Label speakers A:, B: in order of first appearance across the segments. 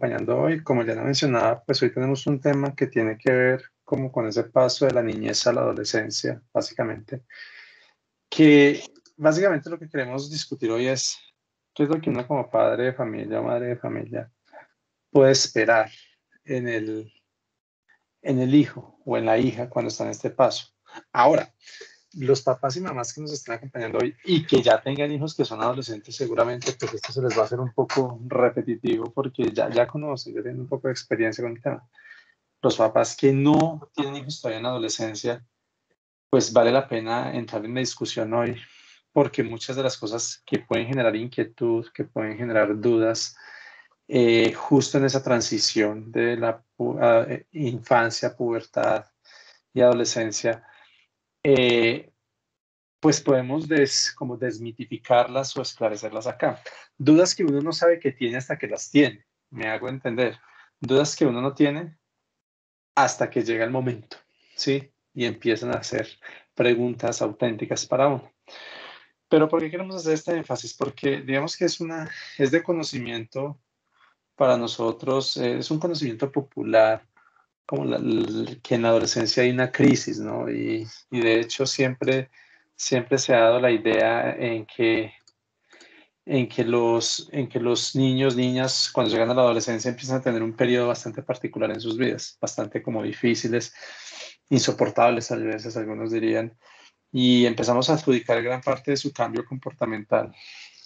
A: acompañando hoy. Como ya lo mencionaba, pues hoy tenemos un tema que tiene que ver como con ese paso de la niñez a la adolescencia, básicamente. Que básicamente lo que queremos discutir hoy es qué es lo que uno como padre de familia o madre de familia puede esperar en en el hijo o en la hija cuando está en este paso. Ahora, los papás y mamás que nos están acompañando hoy y que ya tengan hijos que son adolescentes, seguramente pues esto se les va a hacer un poco repetitivo porque ya conocen, ya tienen un poco de experiencia con el tema. Los papás que no tienen hijos todavía en la adolescencia, pues vale la pena entrar en la discusión hoy porque muchas de las cosas que pueden generar inquietud, que pueden generar dudas, justo en esa transición de la infancia, pubertad y adolescencia, eh, pues podemos como desmitificarlas o esclarecerlas acá. Dudas que uno no sabe que tiene hasta que las tiene, me hago entender. Dudas que uno no tiene hasta que llega el momento, ¿sí? Y empiezan a hacer preguntas auténticas para uno. Pero ¿por qué queremos hacer este énfasis? Porque digamos que es de conocimiento para nosotros, es un conocimiento popular, como que en la adolescencia hay una crisis, ¿no? Y de hecho siempre se ha dado la idea en que los niños, niñas, cuando llegan a la adolescencia empiezan a tener un periodo bastante particular en sus vidas, bastante como difíciles, insoportables a veces, algunos dirían, y empezamos a adjudicar gran parte de su cambio comportamental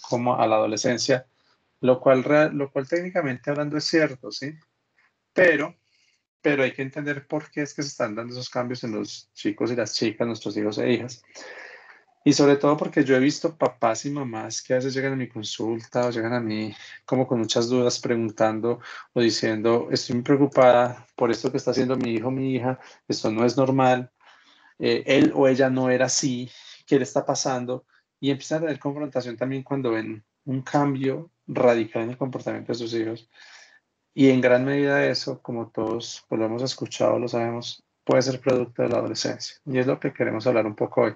A: como a la adolescencia, lo cual técnicamente hablando es cierto, ¿sí? Pero pero hay que entender por qué es que se están dando esos cambios en los chicos y las chicas, nuestros hijos e hijas. Y sobre todo porque yo he visto papás y mamás que a veces llegan a mi consulta o llegan a mí como con muchas dudas preguntando o diciendo, estoy muy preocupada por esto que está haciendo mi hijo o mi hija, esto no es normal, él o ella no era así, ¿qué le está pasando? Y empiezan a tener confrontación también cuando ven un cambio radical en el comportamiento de sus hijos. Y en gran medida eso, como todos pues, lo hemos escuchado, lo sabemos, puede ser producto de la adolescencia. Y es lo que queremos hablar un poco hoy.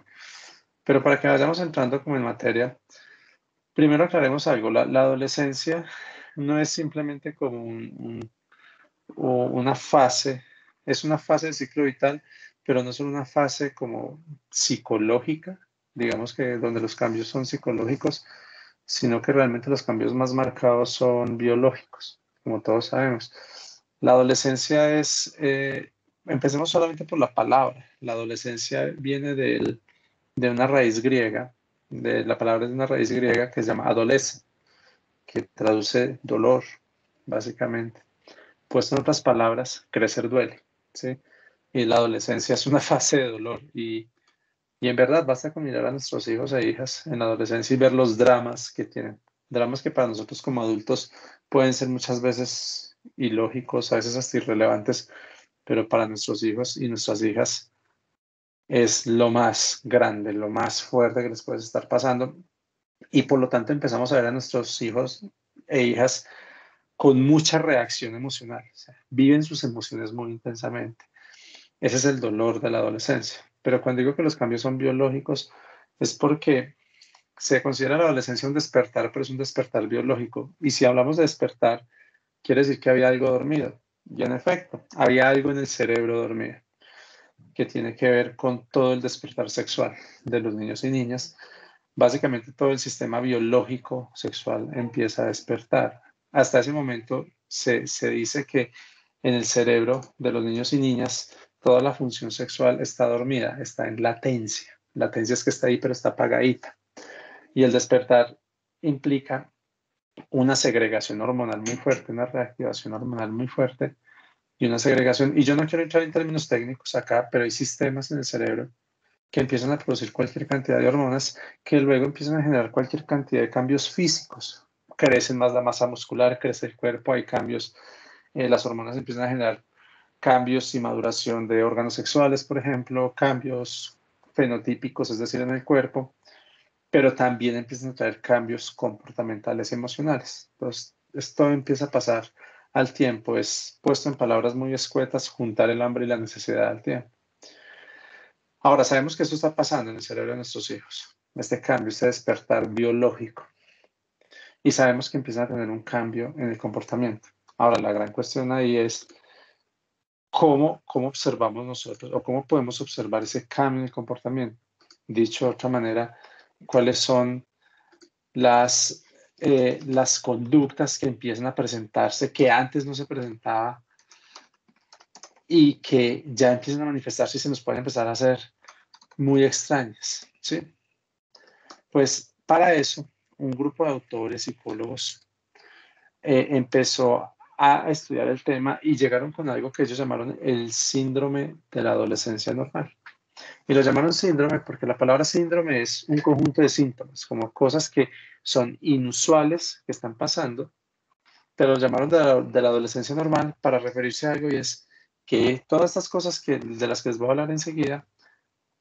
A: Pero para que vayamos entrando como en materia, primero aclaremos algo. La adolescencia no es simplemente como o una fase, es una fase del ciclo vital, pero no es una fase como psicológica, digamos que donde los cambios son psicológicos, sino que realmente los cambios más marcados son biológicos, como todos sabemos. La adolescencia empecemos solamente por la palabra. La adolescencia viene de una raíz griega, la palabra es de una raíz griega que se llama adolescere, que traduce dolor, básicamente. Pues en otras palabras, crecer duele, ¿sí? Y la adolescencia es una fase de dolor y en verdad basta con mirar a nuestros hijos e hijas en la adolescencia y ver los dramas que tienen. Dramas que para nosotros como adultos pueden ser muchas veces ilógicos, a veces hasta irrelevantes, pero para nuestros hijos y nuestras hijas es lo más grande, lo más fuerte que les puede estar pasando. Y por lo tanto empezamos a ver a nuestros hijos e hijas con mucha reacción emocional. O sea, viven sus emociones muy intensamente. Ese es el dolor de la adolescencia. Pero cuando digo que los cambios son biológicos, es porque se considera la adolescencia un despertar, pero es un despertar biológico. Y si hablamos de despertar, quiere decir que había algo dormido. Y en efecto, había algo en el cerebro dormido que tiene que ver con todo el despertar sexual de los niños y niñas. Básicamente todo el sistema biológico sexual empieza a despertar. Hasta ese momento se dice que en el cerebro de los niños y niñas toda la función sexual está dormida, está en latencia. Latencia es que está ahí, pero está apagadita. Y el despertar implica una segregación hormonal muy fuerte, una reactivación hormonal muy fuerte y una segregación. Y yo no quiero entrar en términos técnicos acá, pero hay sistemas en el cerebro que empiezan a producir cualquier cantidad de hormonas que luego empiezan a generar cualquier cantidad de cambios físicos. Crecen más la masa muscular, crece el cuerpo, hay cambios, las hormonas empiezan a generar cambios y maduración de órganos sexuales, por ejemplo, cambios fenotípicos, es decir, en el cuerpo, pero también empiezan a traer cambios comportamentales y emocionales. Entonces, esto empieza a pasar al tiempo, es puesto en palabras muy escuetas, juntar el hambre y la necesidad al tiempo. Ahora, sabemos que esto está pasando en el cerebro de nuestros hijos, este cambio, este despertar biológico, y sabemos que empiezan a tener un cambio en el comportamiento. Ahora, la gran cuestión ahí es cómo observamos nosotros o cómo podemos observar ese cambio en el comportamiento. Dicho de otra manera, cuáles son las conductas que empiezan a presentarse que antes no se presentaba y que ya empiezan a manifestarse y se nos pueden empezar a hacer muy extrañas, ¿sí? Pues para eso, un grupo de autores, psicólogos, empezó a estudiar el tema y llegaron con algo que ellos llamaron el síndrome de la adolescencia normal. Y lo llamaron síndrome porque la palabra síndrome es un conjunto de síntomas, como cosas que son inusuales que están pasando, pero lo llamaron de la adolescencia normal para referirse a algo y es que todas estas cosas de las que les voy a hablar enseguida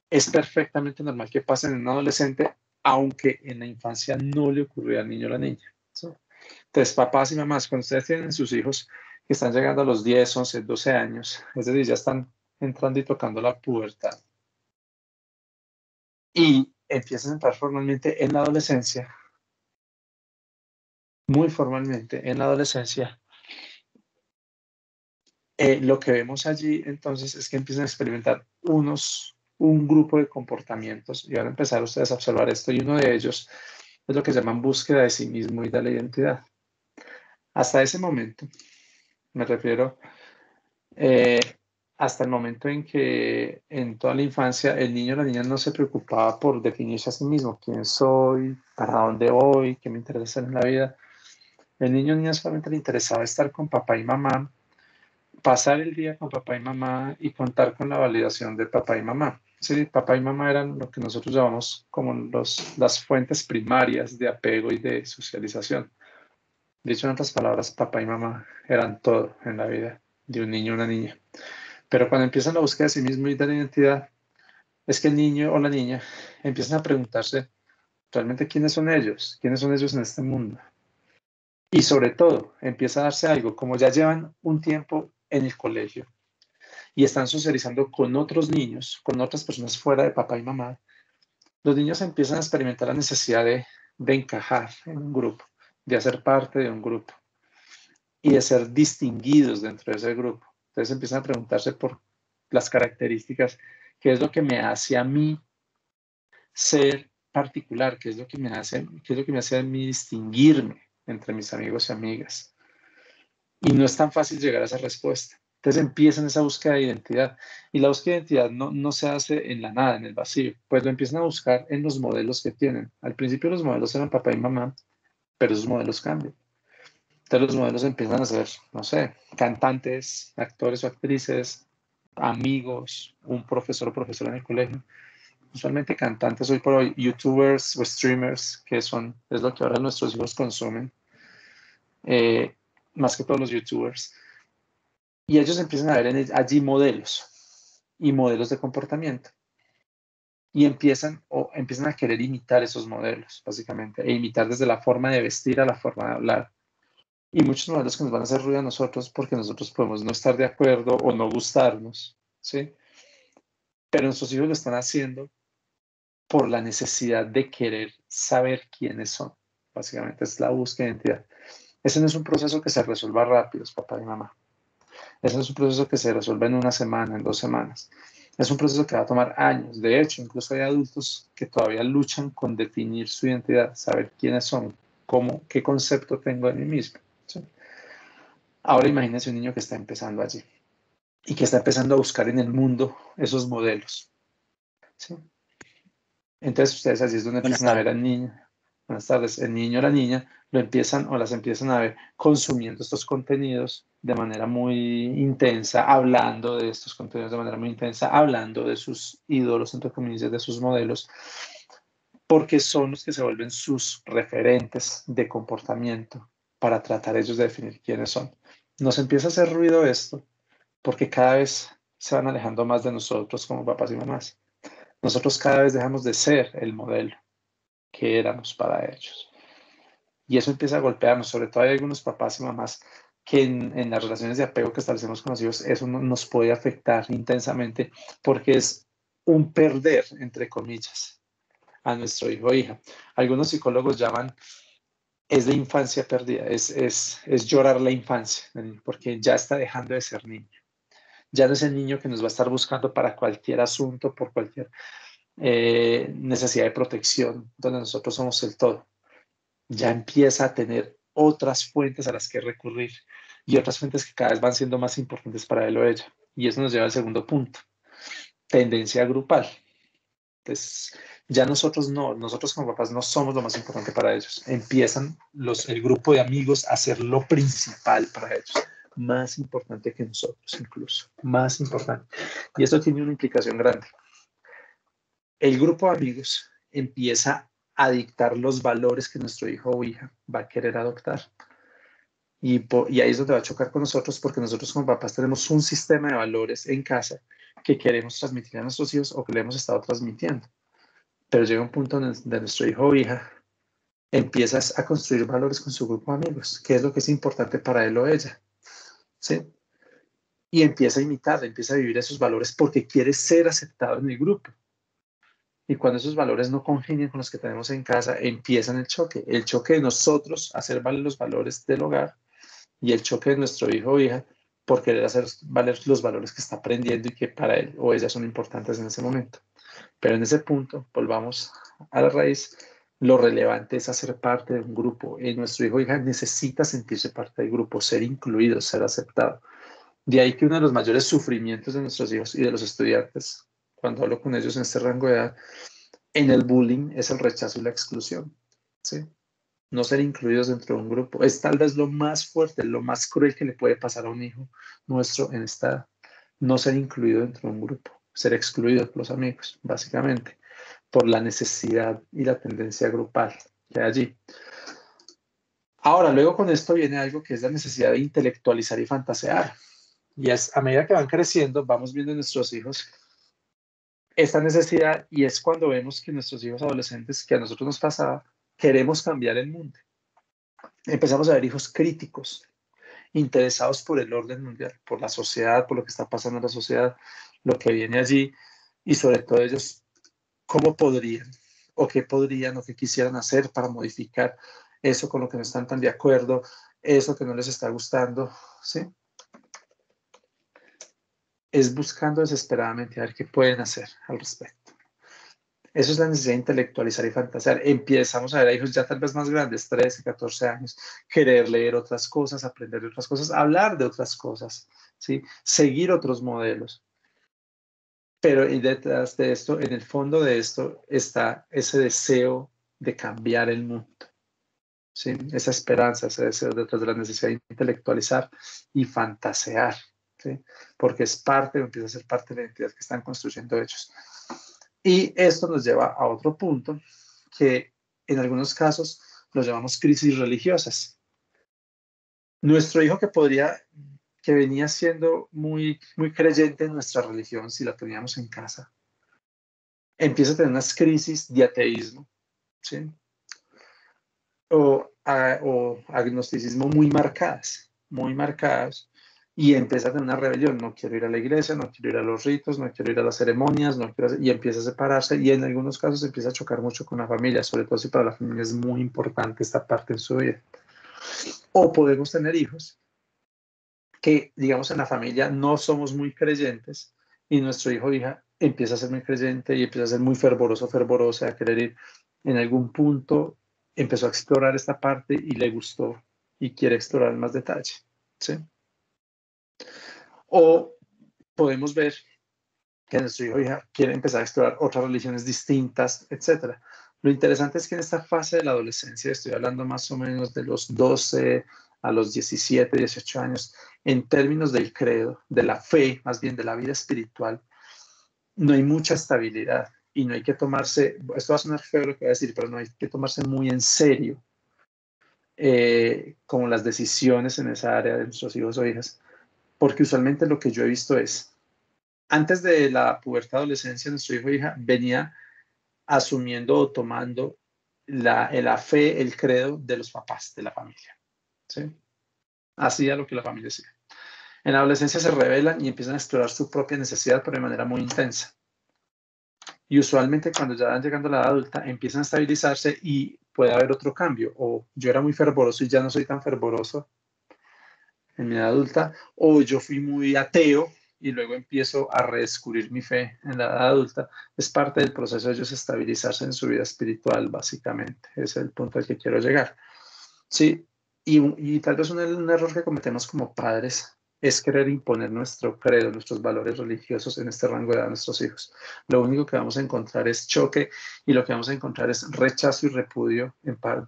A: es perfectamente normal que pasen en un adolescente, aunque en la infancia no le ocurrió al niño o la niña. ¿Sí? Entonces, papás y mamás, cuando ustedes tienen sus hijos que están llegando a los 10, 11, 12 años, es decir, ya están entrando y tocando la pubertad, y empiezan a entrar formalmente en la adolescencia, muy formalmente en la adolescencia, lo que vemos allí entonces es que empiezan a experimentar un grupo de comportamientos y van a empezar ustedes a observar esto y uno de ellos es lo que llaman búsqueda de sí mismo y de la identidad. Hasta ese momento, me refiero, eh, hasta el momento en que en toda la infancia el niño o la niña no se preocupaba por definirse a sí mismo, quién soy, para dónde voy, qué me interesa en la vida. El niño o niña solamente le interesaba estar con papá y mamá, pasar el día con papá y mamá y contar con la validación de papá y mamá. Sí, papá y mamá eran lo que nosotros llamamos como las fuentes primarias de apego y de socialización. Dicho en otras palabras, papá y mamá eran todo en la vida de un niño o una niña. Pero cuando empiezan la búsqueda de sí mismo y de la identidad, es que el niño o la niña empiezan a preguntarse realmente quiénes son ellos en este mundo. Y sobre todo, empieza a darse algo, como ya llevan un tiempo en el colegio y están socializando con otros niños, con otras personas fuera de papá y mamá, los niños empiezan a experimentar la necesidad de encajar en un grupo, de hacer parte de un grupo y de ser distinguidos dentro de ese grupo. Entonces empiezan a preguntarse por las características, qué es lo que me hace a mí ser particular, qué es lo que me hace a mí distinguirme entre mis amigos y amigas. Y no es tan fácil llegar a esa respuesta. Entonces empiezan esa búsqueda de identidad. Y la búsqueda de identidad no se hace en la nada, en el vacío. Pues lo empiezan a buscar en los modelos que tienen. Al principio los modelos eran papá y mamá, pero esos modelos cambian. Entonces los modelos empiezan a ser, no sé, cantantes, actores o actrices, amigos, un profesor o profesora en el colegio. Usualmente cantantes hoy por hoy, youtubers o streamers, es lo que ahora nuestros hijos consumen, eh, más que todos los youtubers. Y ellos empiezan a ver allí modelos y modelos de comportamiento. Y empiezan a querer imitar esos modelos, básicamente, e imitar desde la forma de vestir a la forma de hablar. Y muchos modelos que nos van a hacer ruido a nosotros porque nosotros podemos no estar de acuerdo o no gustarnos, ¿sí? Pero nuestros hijos lo están haciendo por la necesidad de querer saber quiénes son. Básicamente es la búsqueda de identidad. Ese no es un proceso que se resuelva rápido, papá y mamá. Ese no es un proceso que se resuelve en una semana, en 2 semanas. Es un proceso que va a tomar años. De hecho, incluso hay adultos que todavía luchan con definir su identidad, saber quiénes son, qué concepto tengo de mí mismo. ¿Sí? Ahora imagínense un niño que está empezando allí y que está empezando a buscar en el mundo esos modelos. ¿Sí? Entonces ustedes allí es donde
B: Buenas
A: empiezan a ver
B: tardes.
A: al niño. Buenas tardes, el niño o la niña lo empiezan o las empiezan a ver consumiendo estos contenidos de manera muy intensa, hablando de estos contenidos de manera muy intensa, hablando de sus ídolos, entre comillas, de sus modelos, porque son los que se vuelven sus referentes de comportamiento para tratar ellos de definir quiénes son. Nos empieza a hacer ruido esto porque cada vez se van alejando más de nosotros como papás y mamás. Nosotros cada vez dejamos de ser el modelo que éramos para ellos. Y eso empieza a golpearnos, sobre todo hay algunos papás y mamás que en las relaciones de apego que establecemos con los hijos, eso nos puede afectar intensamente porque es un perder, entre comillas, a nuestro hijo o hija. Algunos psicólogos llaman es la infancia perdida, es llorar la infancia, porque ya está dejando de ser niño. Ya no es el niño que nos va a estar buscando para cualquier asunto, por cualquier necesidad de protección, donde nosotros somos el todo. Ya empieza a tener otras fuentes a las que recurrir y otras fuentes que cada vez van siendo más importantes para él o ella. Y eso nos lleva al segundo punto, tendencia grupal. Entonces, ya nosotros como papás no somos lo más importante para ellos. Empiezan el grupo de amigos a ser lo principal para ellos, más importante que nosotros incluso, más importante. Y esto tiene una implicación grande. El grupo de amigos empieza a dictar los valores que nuestro hijo o hija va a querer adoptar. Y ahí es donde va a chocar con nosotros, porque nosotros como papás tenemos un sistema de valores en casa que queremos transmitir a nuestros hijos o que le hemos estado transmitiendo. Pero llega un punto donde nuestro hijo o hija empiezas a construir valores con su grupo de amigos, qué es lo que es importante para él o ella, ¿sí? Y empieza a imitar, empieza a vivir esos valores porque quiere ser aceptado en el grupo. Y cuando esos valores no congenian con los que tenemos en casa, empiezan el choque de nosotros hacer valer los valores del hogar y el choque de nuestro hijo o hija por querer hacer valer los valores que está aprendiendo y que para él o ella son importantes en ese momento. Pero en ese punto, volvamos a la raíz, lo relevante es hacer parte de un grupo. Y nuestro hijo o hija necesita sentirse parte del grupo, ser incluido, ser aceptado. De ahí que uno de los mayores sufrimientos de nuestros hijos y de los estudiantes, cuando hablo con ellos en este rango de edad, en el bullying es el rechazo y la exclusión. ¿Sí? No ser incluidos dentro de un grupo es tal vez lo más fuerte, lo más cruel que le puede pasar a un hijo nuestro en esta edad. No ser incluido dentro de un grupo, ser excluido por los amigos, básicamente, por la necesidad y la tendencia grupal que hay allí. Ahora, luego con esto viene algo que es la necesidad de intelectualizar y fantasear. Y es a medida que van creciendo, vamos viendo en nuestros hijos esta necesidad y es cuando vemos que nuestros hijos adolescentes, que a nosotros nos pasaba, queremos cambiar el mundo. Empezamos a ver hijos críticos, interesados por el orden mundial, por la sociedad, por lo que está pasando en la sociedad, lo que viene allí y sobre todo ellos, cómo podrían o qué podrían o qué quisieran hacer para modificar eso con lo que no están tan de acuerdo, eso que no les está gustando, ¿sí? Es buscando desesperadamente a ver qué pueden hacer al respecto. Eso es la necesidad de intelectualizar y fantasear. Empezamos a ver a hijos ya tal vez más grandes, 13, 14 años, querer leer otras cosas, aprender de otras cosas, hablar de otras cosas, ¿sí? Seguir otros modelos. Pero detrás de esto, en el fondo de esto, está ese deseo de cambiar el mundo, ¿sí? Esa esperanza, ese deseo detrás de la necesidad de intelectualizar y fantasear, ¿sí? Porque es parte, empieza a ser parte de la identidad que están construyendo ellos. Y esto nos lleva a otro punto que en algunos casos los llamamos crisis religiosas. Nuestro hijo que venía siendo muy, muy creyente en nuestra religión, si la teníamos en casa, empieza a tener unas crisis de ateísmo, ¿sí? O agnosticismo muy marcadas, y empieza a tener una rebelión, no quiero ir a la iglesia, no quiero ir a los ritos, no quiero ir a las ceremonias, y empieza a separarse, y en algunos casos empieza a chocar mucho con la familia, sobre todo si para la familia es muy importante esta parte en su vida. O podemos tener hijos que, digamos, en la familia no somos muy creyentes, y nuestro hijo o hija empieza a ser muy creyente y empieza a ser muy fervoroso, fervorosa, a querer ir en algún punto, empezó a explorar esta parte y le gustó y quiere explorar en más detalle, ¿sí? O podemos ver que nuestro hijo o hija quiere empezar a explorar otras religiones distintas, etcétera. Lo interesante es que en esta fase de la adolescencia, estoy hablando más o menos de los 12 a los 17, 18 años, en términos del credo, de la fe, más bien de la vida espiritual, no hay mucha estabilidad y no hay que tomarse, esto va a sonar feo lo que voy a decir, pero no hay que tomarse muy en serio como las decisiones en esa área de nuestros hijos o hijas, porque usualmente lo que yo he visto es, antes de la pubertad, adolescencia, nuestro hijo o hija venía asumiendo o tomando la fe, el credo de los papás, de la familia, ¿sí? Hacía lo que la familia hacía. En la adolescencia se rebelan y empiezan a explorar su propia necesidad, pero de manera muy intensa. Y usualmente cuando ya van llegando a la edad adulta empiezan a estabilizarse y puede haber otro cambio. O yo era muy fervoroso y ya no soy tan fervoroso en mi edad adulta, o yo fui muy ateo y luego empiezo a redescubrir mi fe en la edad adulta. Es parte del proceso de ellos estabilizarse en su vida espiritual, básicamente. Ese es el punto al que quiero llegar. Sí, y tal vez un error que cometemos como padres es querer imponer nuestro credo, nuestros valores religiosos en este rango de edad a nuestros hijos. Lo único que vamos a encontrar es choque y lo que vamos a encontrar es rechazo y repudio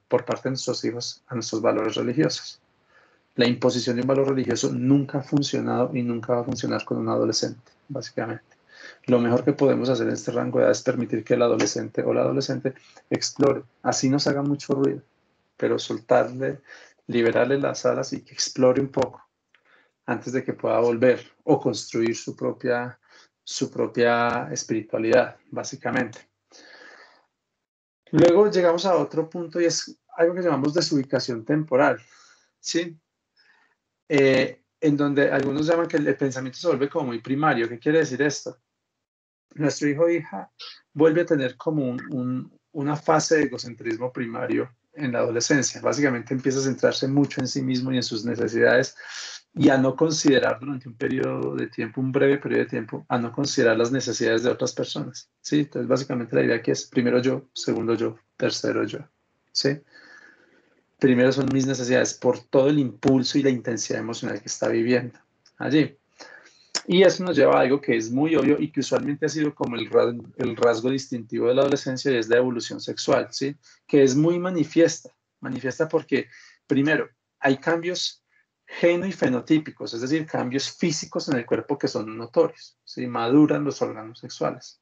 A: por parte de nuestros hijos a nuestros valores religiosos. La imposición de un valor religioso nunca ha funcionado y nunca va a funcionar con un adolescente, básicamente. Lo mejor que podemos hacer en este rango de edad es permitir que el adolescente o la adolescente explore. Así nos haga mucho ruido, pero soltarle, liberarle las alas y que explore un poco antes de que pueda volver o construir su propia espiritualidad, básicamente. Luego llegamos a otro punto y es algo que llamamos desubicación temporal, ¿sí? En donde algunos llaman que el pensamiento se vuelve como muy primario. ¿Qué quiere decir esto? Nuestro hijo o hija vuelve a tener como una fase de egocentrismo primario en la adolescencia. Básicamente empieza a centrarse mucho en sí mismo y en sus necesidades y a no considerar durante un periodo de tiempo, un breve periodo de tiempo, a no considerar las necesidades de otras personas. ¿Sí? Entonces, básicamente la idea aquí es primero yo, segundo yo, tercero yo. ¿Sí? Primero son mis necesidades por todo el impulso y la intensidad emocional que está viviendo allí. Y eso nos lleva a algo que es muy obvio y que usualmente ha sido como el rasgo distintivo de la adolescencia y es la evolución sexual, ¿sí? Que es muy manifiesta. Manifiesta porque, primero, hay cambios geno y fenotípicos, es decir, cambios físicos en el cuerpo que son notorios, ¿sí? Maduran los órganos sexuales.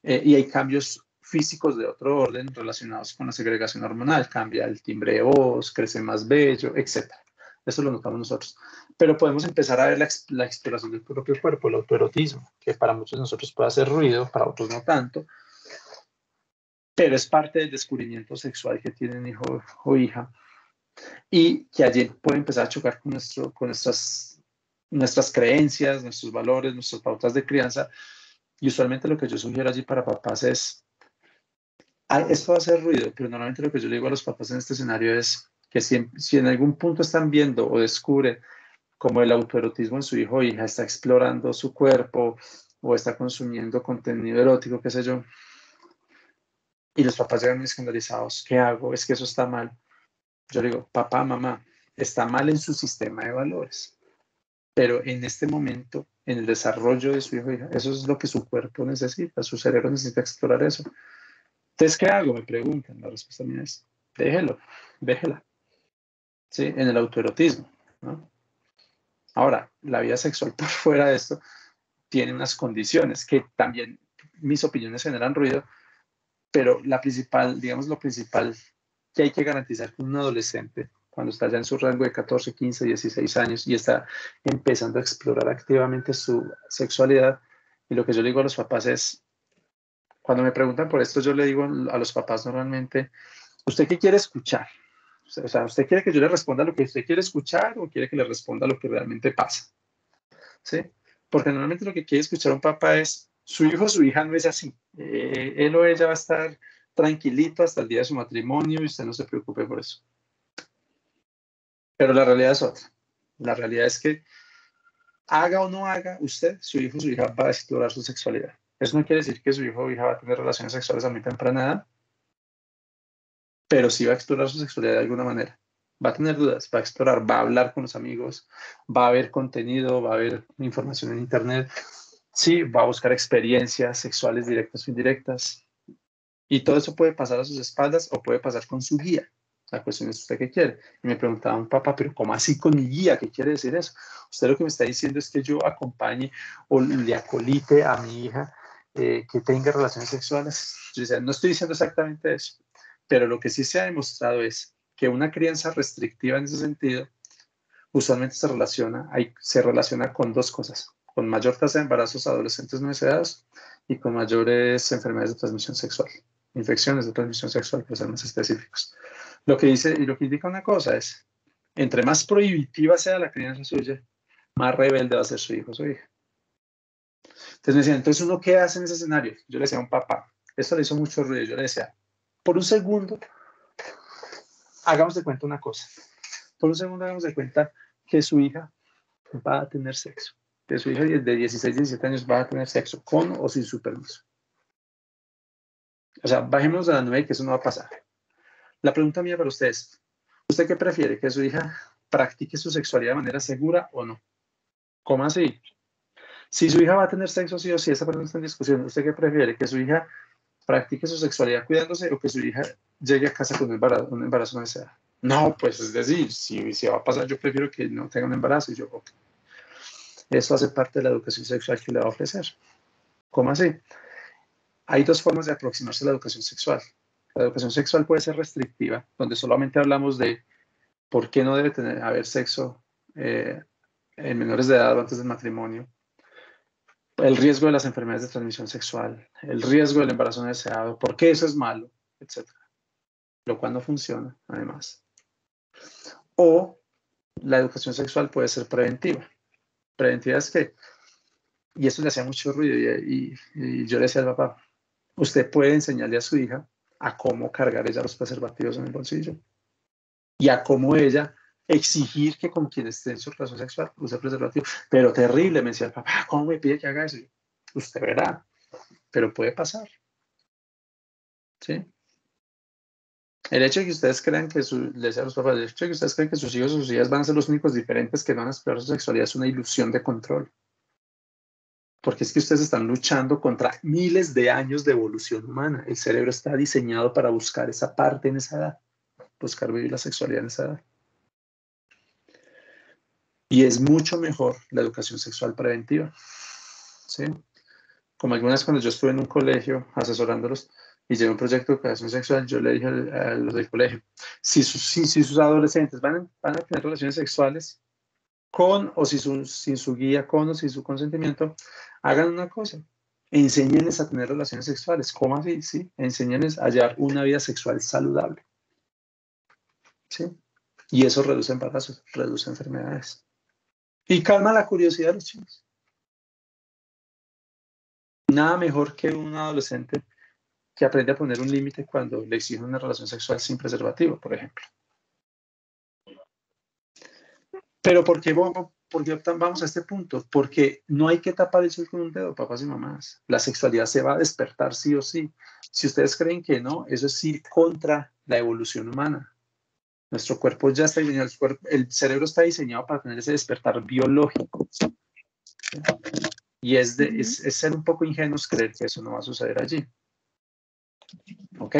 A: Y hay cambios físicos de otro orden relacionados con la segregación hormonal. Cambia el timbre de voz, crece más vello, etc. Eso lo notamos nosotros. Pero podemos empezar a ver la exploración del propio cuerpo, el autoerotismo, que para muchos de nosotros puede hacer ruido, para otros no tanto, pero es parte del descubrimiento sexual que tienen hijo o hija y que allí puede empezar a chocar con nuestras creencias, nuestros valores, nuestras pautas de crianza. Y usualmente lo que yo sugiero allí para papás es, esto va a hacer ruido, pero normalmente lo que yo le digo a los papás en este escenario es que si en algún punto están viendo o descubren como el autoerotismo en su hijo o hija está explorando su cuerpo o está consumiendo contenido erótico, qué sé yo, y los papás llegan muy escandalizados, ¿qué hago? Es que eso está mal. Yo le digo, papá, mamá, está mal en su sistema de valores, pero en este momento, en el desarrollo de su hijo o hija, eso es lo que su cuerpo necesita, su cerebro necesita explorar eso. Entonces, ¿qué hago? Me preguntan. La respuesta mía es, déjelo, déjela, ¿sí? En el autoerotismo, ¿no? Ahora, la vida sexual por fuera de esto tiene unas condiciones que también mis opiniones generan ruido, pero digamos lo principal que hay que garantizar con un adolescente cuando está ya en su rango de 14, 15, 16 años y está empezando a explorar activamente su sexualidad, y lo que yo le digo a los papás es, cuando me preguntan por esto, yo le digo a los papás normalmente, ¿usted qué quiere escuchar? O sea, ¿usted quiere que yo le responda lo que usted quiere escuchar o quiere que le responda lo que realmente pasa? ¿Sí? Porque normalmente lo que quiere escuchar un papá es, su hijo o su hija no es así. Él o ella va a estar tranquilito hasta el día de su matrimonio y usted no se preocupe por eso. Pero la realidad es otra. La realidad es que haga o no haga usted, su hijo o su hija va a explorar su sexualidad. Eso no quiere decir que su hijo o hija va a tener relaciones sexuales a muy temprana edad, pero sí va a explorar su sexualidad de alguna manera. Va a tener dudas, va a explorar, va a hablar con los amigos, va a ver contenido, va a ver información en internet, sí, va a buscar experiencias sexuales directas o indirectas. Y todo eso puede pasar a sus espaldas o puede pasar con su guía. La cuestión es usted qué quiere. Y me preguntaba un papá, pero ¿cómo así con mi guía? ¿Qué quiere decir eso? Usted lo que me está diciendo es que yo acompañe o le acolite a mi hija que tenga relaciones sexuales. Yo decía, no estoy diciendo exactamente eso, pero lo que sí se ha demostrado es que una crianza restrictiva en ese sentido usualmente se relaciona con dos cosas, con mayor tasa de embarazos adolescentes no deseados y con mayores enfermedades de transmisión sexual, infecciones de transmisión sexual, para ser más específicos. Lo que dice y lo que indica una cosa es, entre más prohibitiva sea la crianza suya, más rebelde va a ser su hijo o su hija. Entonces me decían, entonces uno qué hace en ese escenario. Yo le decía a un papá, esto le hizo mucho ruido, yo le decía, por un segundo, hagamos de cuenta una cosa. Por un segundo hagamos de cuenta que su hija va a tener sexo. Que su hija de 16, 17 años va a tener sexo, con o sin su permiso. O sea, bajemos a la nube que eso no va a pasar. La pregunta mía para usted es, ¿usted qué prefiere? ¿Que su hija practique su sexualidad de manera segura o no? ¿Cómo así? Si su hija va a tener sexo sí o sí, esa pregunta está en discusión. ¿Usted qué prefiere? ¿Que su hija practique su sexualidad cuidándose o que su hija llegue a casa con un embarazo no deseado? No, pues es decir, si va a pasar, yo prefiero que no tenga un embarazo. Y yo, okay. Eso hace parte de la educación sexual que le va a ofrecer. ¿Cómo así? Hay dos formas de aproximarse a la educación sexual. La educación sexual puede ser restrictiva, donde solamente hablamos de por qué no debe haber sexo en menores de edad o antes del matrimonio, el riesgo de las enfermedades de transmisión sexual, el riesgo del embarazo no deseado, por qué eso es malo, etc. Lo cual no funciona, además. O la educación sexual puede ser preventiva. Preventiva es que, y esto le hacía mucho ruido, y yo le decía al papá, usted puede enseñarle a su hija a cómo cargar ella los preservativos en el bolsillo y a cómo ella exigir que con quien esté en su relación sexual use preservativo. Pero terrible, me decía el papá, ¿cómo me pide que haga eso? Usted verá, pero puede pasar. ¿Sí? El hecho de que ustedes crean que les decía a los papás, el hecho de que ustedes crean que sus hijos o sus hijas van a ser los únicos diferentes que van a explorar su sexualidad es una ilusión de control. Porque es que ustedes están luchando contra miles de años de evolución humana. El cerebro está diseñado para buscar esa parte en esa edad, buscar vivir la sexualidad en esa edad. Y es mucho mejor la educación sexual preventiva. ¿Sí? Como algunas cuando yo estuve en un colegio asesorándolos y llevé un proyecto de educación sexual, yo le dije a los del colegio, si sus adolescentes van a tener relaciones sexuales con o sin su guía, con o sin su consentimiento, hagan una cosa, enséñenles a tener relaciones sexuales. ¿Cómo así? Sí, enséñenles a llevar una vida sexual saludable. ¿Sí? Y eso reduce embarazos, reduce enfermedades. Y calma la curiosidad de los chicos. Nada mejor que un adolescente que aprende a poner un límite cuando le exigen una relación sexual sin preservativo, por ejemplo. Pero ¿por qué vamos a este punto? Porque no hay que tapar el sol con un dedo, papás y mamás. La sexualidad se va a despertar sí o sí. Si ustedes creen que no, eso es ir contra la evolución humana. Nuestro cuerpo ya está diseñado, el cerebro está diseñado para tener ese despertar biológico. Y es ser un poco ingenuos creer que eso no va a suceder allí. ¿Ok?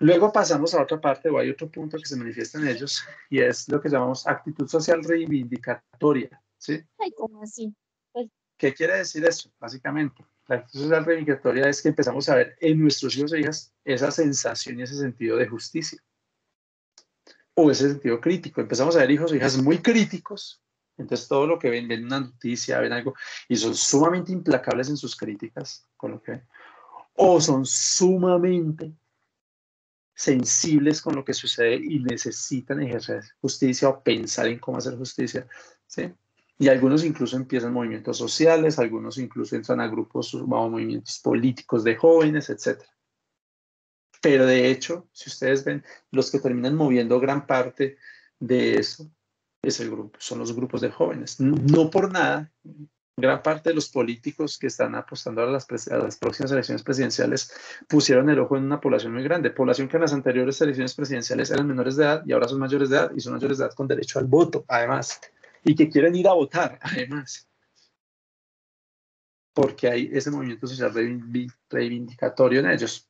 A: Luego pasamos a otra parte o hay otro punto que se manifiesta en ellos y es lo que llamamos actitud social reivindicatoria. ¿Sí?
B: Ay, ¿cómo así? Pues,
A: ¿qué quiere decir eso? Básicamente, la actitud social reivindicatoria es que empezamos a ver en nuestros hijos e hijas esa sensación y ese sentido de justicia o ese sentido crítico. Empezamos a ver hijos e hijas muy críticos. Entonces, todo lo que ven una noticia, ven algo, y son sumamente implacables en sus críticas con lo que ven, o son sumamente sensibles con lo que sucede y necesitan ejercer justicia o pensar en cómo hacer justicia, ¿sí? Y algunos incluso empiezan movimientos sociales, algunos incluso entran a grupos o movimientos políticos de jóvenes, etc. Pero de hecho, si ustedes ven, los que terminan moviendo gran parte de eso son los grupos de jóvenes. No por nada, gran parte de los políticos que están apostando a las próximas elecciones presidenciales pusieron el ojo en una población muy grande, población que en las anteriores elecciones presidenciales eran menores de edad y ahora son mayores de edad y son mayores de edad con derecho al voto, además, y que quieren ir a votar, además, porque hay ese movimiento social reivindicatorio en ellos.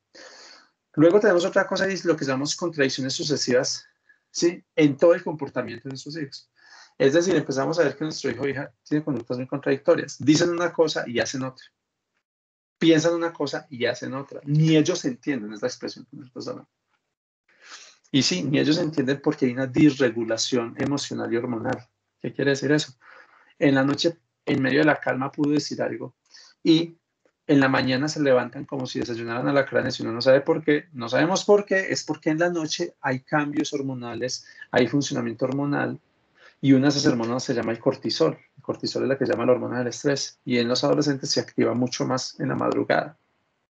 A: Luego tenemos otra cosa y es lo que llamamos contradicciones sucesivas, ¿sí? En todo el comportamiento de nuestros hijos. Es decir, empezamos a ver que nuestro hijo o hija tiene conductas muy contradictorias. Dicen una cosa y hacen otra. Piensan una cosa y hacen otra. Ni ellos entienden, es la expresión que nosotros hablamos. Y sí, ni ellos entienden porque hay una disregulación emocional y hormonal. ¿Qué quiere decir eso? En la noche, en medio de la calma, pudo decir algo y en la mañana se levantan como si desayunaran alacranes y uno no sabe por qué, no sabemos por qué, es porque en la noche hay cambios hormonales, hay funcionamiento hormonal Y una de esas hormonas se llama el cortisol. El cortisol es la que llama la hormona del estrés. Y en los adolescentes se activa mucho más en la madrugada.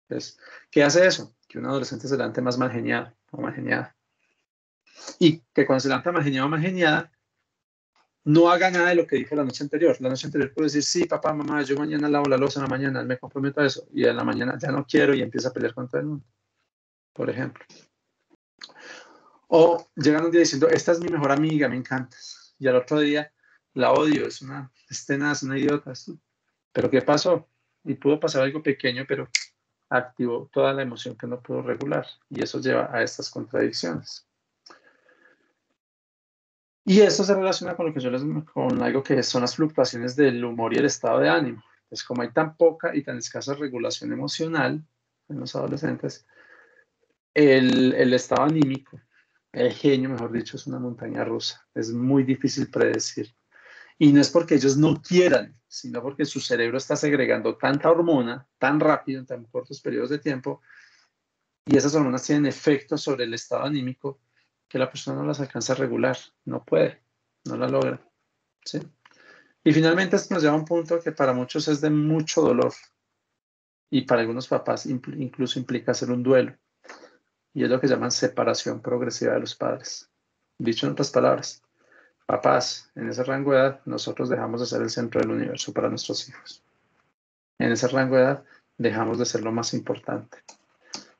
A: Entonces, ¿qué hace eso? Que un adolescente se levante más mal geniado o mal geniada. Y que cuando se levanta mal geniado o mal geniada, no haga nada de lo que dijo la noche anterior. La noche anterior puede decir, sí, papá, mamá, yo mañana lavo la loza en la mañana, me comprometo a eso. Y en la mañana ya no quiero y empieza a pelear con todo el mundo, por ejemplo. O llegan un día diciendo, esta es mi mejor amiga, me encantas. Y al otro día, la odio, es tenaz, una idiota. ¿Pero qué pasó? Y pudo pasar algo pequeño, pero activó toda la emoción que no pudo regular. Y eso lleva a estas contradicciones. Y eso se relaciona con lo que con algo que son las fluctuaciones del humor y el estado de ánimo. Pues como hay tan poca y tan escasa regulación emocional en los adolescentes, el estado anímico, el genio, mejor dicho, es una montaña rusa. Es muy difícil predecir. Y no es porque ellos no quieran, sino porque su cerebro está segregando tanta hormona tan rápido en tan cortos periodos de tiempo, y esas hormonas tienen efectos sobre el estado anímico que la persona no las alcanza a regular, no puede, no la logra. ¿Sí? Y finalmente esto nos lleva a un punto que para muchos es de mucho dolor y para algunos papás incluso implica hacer un duelo, y es lo que llaman separación progresiva de los padres. Dicho en otras palabras, papás, en ese rango de edad nosotros dejamos de ser el centro del universo para nuestros hijos. En ese rango de edad dejamos de ser lo más importante.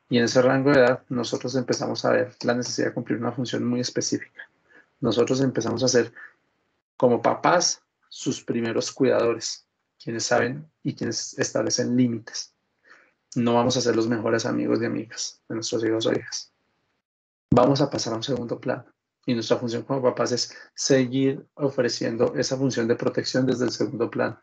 A: Y en ese rango de edad nosotros empezamos a ver la necesidad de cumplir una función muy específica. Nosotros empezamos a ser, como papás, sus primeros cuidadores, quienes saben y quienes establecen límites. No vamos a ser los mejores amigos y amigas de nuestros hijos o hijas. Vamos a pasar a un segundo plano. Y nuestra función como papás es seguir ofreciendo esa función de protección desde el segundo plano.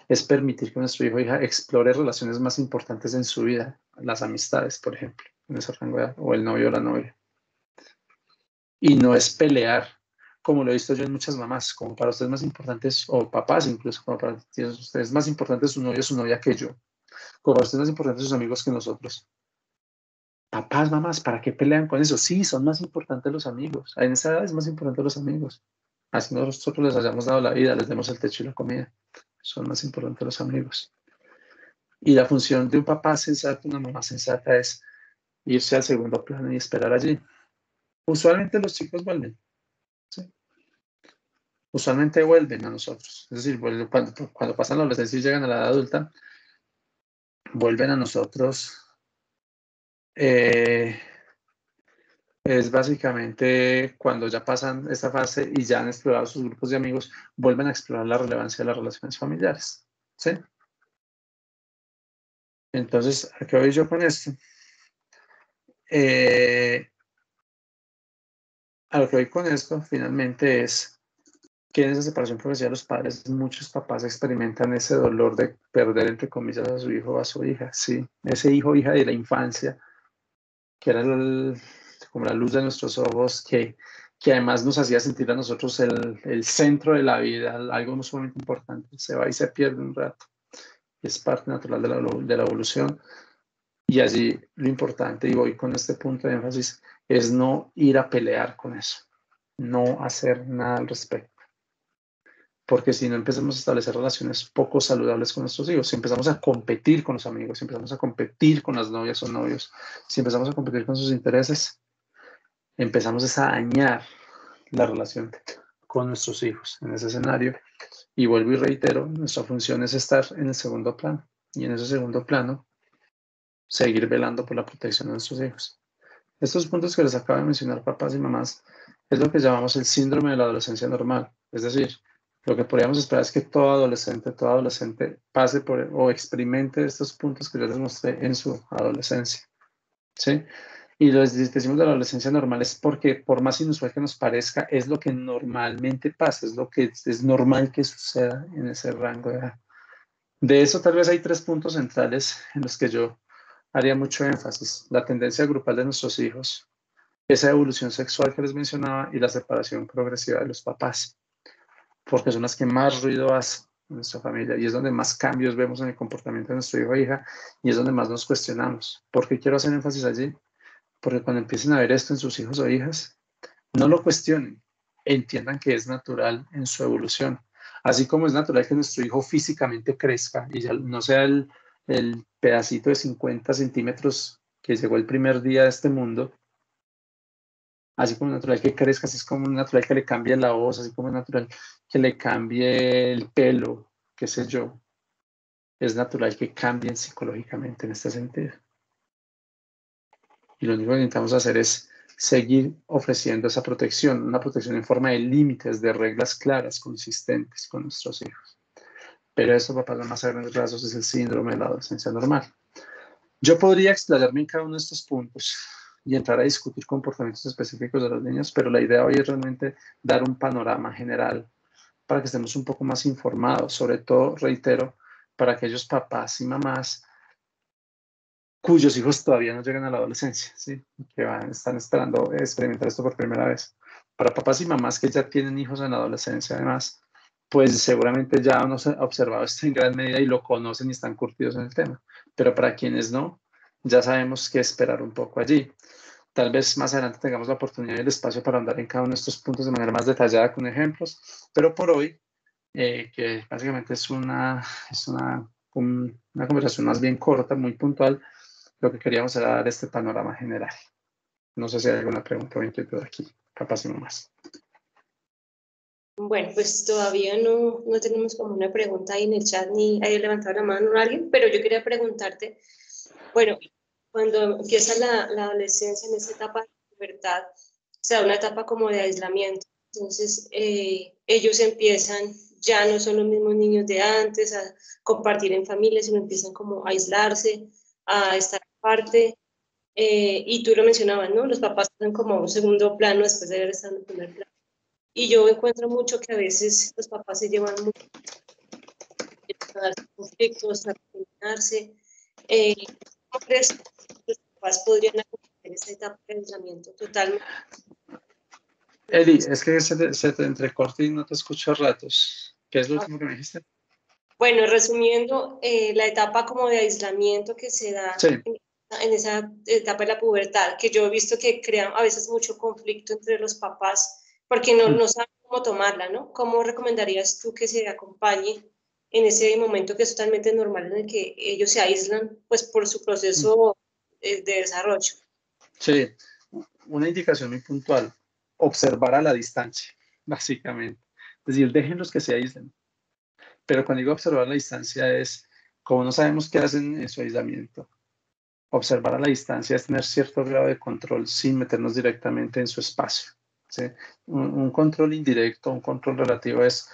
A: Es permitir que nuestro hijo o hija explore relaciones más importantes en su vida, las amistades, por ejemplo, en ese rango de edad, o el novio o la novia. Y no es pelear, como lo he visto yo en muchas mamás, como para ustedes más importantes, o papás incluso, como para ustedes más importantes su novio o su novia que yo, como para ustedes más importantes sus amigos que nosotros. Papás, mamás, ¿para qué pelean con eso? Sí, son más importantes los amigos. En esa edad es más importante los amigos. Así nosotros les hayamos dado la vida, les demos el techo y la comida. Son más importantes los amigos. Y la función de un papá sensato, una mamá sensata, es irse al segundo plano y esperar allí. Usualmente los chicos vuelven. ¿Sí? Usualmente vuelven a nosotros. Es decir, cuando pasan la adolescencia y llegan a la edad adulta, vuelven a nosotros. Es básicamente cuando ya pasan esta fase y ya han explorado sus grupos de amigos, vuelven a explorar la relevancia de las relaciones familiares. ¿Sí? Entonces, ¿a qué voy yo con esto? A lo que voy con esto, finalmente, es que en esa separación progresiva de los padres, muchos papás experimentan ese dolor de perder, entre comillas, a su hijo o a su hija. Sí, ese hijo o hija de la infancia, que era como la luz de nuestros ojos, que además nos hacía sentir a nosotros el centro de la vida, algo sumamente importante. Se va y se pierde un rato. Es parte natural de la evolución. Y allí lo importante, y voy con este punto de énfasis, es no ir a pelear con eso, no hacer nada al respecto. Porque si no empezamos a establecer relaciones poco saludables con nuestros hijos, si empezamos a competir con los amigos, si empezamos a competir con las novias o novios, si empezamos a competir con sus intereses, empezamos a dañar la relación con nuestros hijos en ese escenario. Y vuelvo y reitero, nuestra función es estar en el segundo plano. Y en ese segundo plano, seguir velando por la protección de nuestros hijos. Estos puntos que les acabo de mencionar, papás y mamás, es lo que llamamos el síndrome de la adolescencia normal. Es decir, lo que podríamos esperar es que todo adolescente pase por o experimente estos puntos que yo les mostré en su adolescencia. ¿Sí? Y lo decimos de la adolescencia normal es porque, por más inusual que nos parezca, es lo que normalmente pasa, es lo que es normal que suceda en ese rango de edad. De eso tal vez hay tres puntos centrales en los que yo haría mucho énfasis. La tendencia grupal de nuestros hijos, esa evolución sexual que les mencionaba y la separación progresiva de los papás, porque son las que más ruido hacen en nuestra familia y es donde más cambios vemos en el comportamiento de nuestro hijo o hija y es donde más nos cuestionamos. ¿Por qué quiero hacer énfasis allí? Porque cuando empiecen a ver esto en sus hijos o hijas, no lo cuestionen, entiendan que es natural en su evolución. Así como es natural que nuestro hijo físicamente crezca y ya no sea el pedacito de 50 centímetros que llegó el primer día de este mundo, así como es natural que crezca, así es como es natural que le cambie la voz, así como es natural que le cambie el pelo, qué sé yo, es natural que cambien psicológicamente en este sentido. Y lo único que necesitamos hacer es seguir ofreciendo esa protección, una protección en forma de límites, de reglas claras, consistentes con nuestros hijos. Pero eso, papá, lo más a grandes rasgos es el síndrome de la adolescencia normal. Yo podría explayarme en cada uno de estos puntos y entrar a discutir comportamientos específicos de los niños, pero la idea hoy es realmente dar un panorama general para que estemos un poco más informados, sobre todo, reitero, para aquellos papás y mamás cuyos hijos todavía no llegan a la adolescencia, ¿sí? Que están esperando experimentar esto por primera vez. Para papás y mamás que ya tienen hijos en la adolescencia, además, pues seguramente ya han observado esto en gran medida y lo conocen y están curtidos en el tema. Pero para quienes no, ya sabemos qué esperar un poco allí. Tal vez más adelante tengamos la oportunidad y el espacio para andar en cada uno de estos puntos de manera más detallada con ejemplos, pero por hoy, que básicamente una conversación más bien corta, muy puntual, lo que queríamos era dar este panorama general. No sé si hay alguna pregunta o inquietud aquí, capaz y no más.
C: Bueno, pues todavía no tenemos como una pregunta ahí en el chat ni haya levantado la mano alguien, pero yo quería preguntarte, bueno, cuando empieza la adolescencia en esa etapa de pubertad, se da una etapa como de aislamiento, entonces ellos empiezan, ya no son los mismos niños de antes, a compartir en familia, sino empiezan como a aislarse, a estar aparte, y tú lo mencionabas, ¿no? Los papás están como a un segundo plano después de haber estado en el primer plano. Y yo encuentro mucho que a veces los papás se llevan mucho a darse conflictos, a combinarse. ¿Cómo crees que los papás podrían acompañar esa etapa de aislamiento totalmente?
A: Eli, es que se te entrecorta y no te escucho a ratos. ¿Qué es lo último que me dijiste?
C: Bueno, resumiendo, la etapa como de aislamiento que se da
A: Sí.
C: en esa etapa de la pubertad, que yo he visto que crea a veces mucho conflicto entre los papás porque no saben cómo tomarla, ¿no? ¿Cómo recomendarías tú que se acompañe en ese momento que es totalmente normal en el que ellos se aíslan, pues por su proceso de desarrollo?
A: Sí, una indicación muy puntual, observar a la distancia, básicamente. Es decir, déjenlos que se aíslen. Pero cuando digo observar a la distancia es, como no sabemos qué hacen en su aislamiento, observar a la distancia es tener cierto grado de control sin meternos directamente en su espacio. ¿Sí? Un control indirecto, un control relativo es,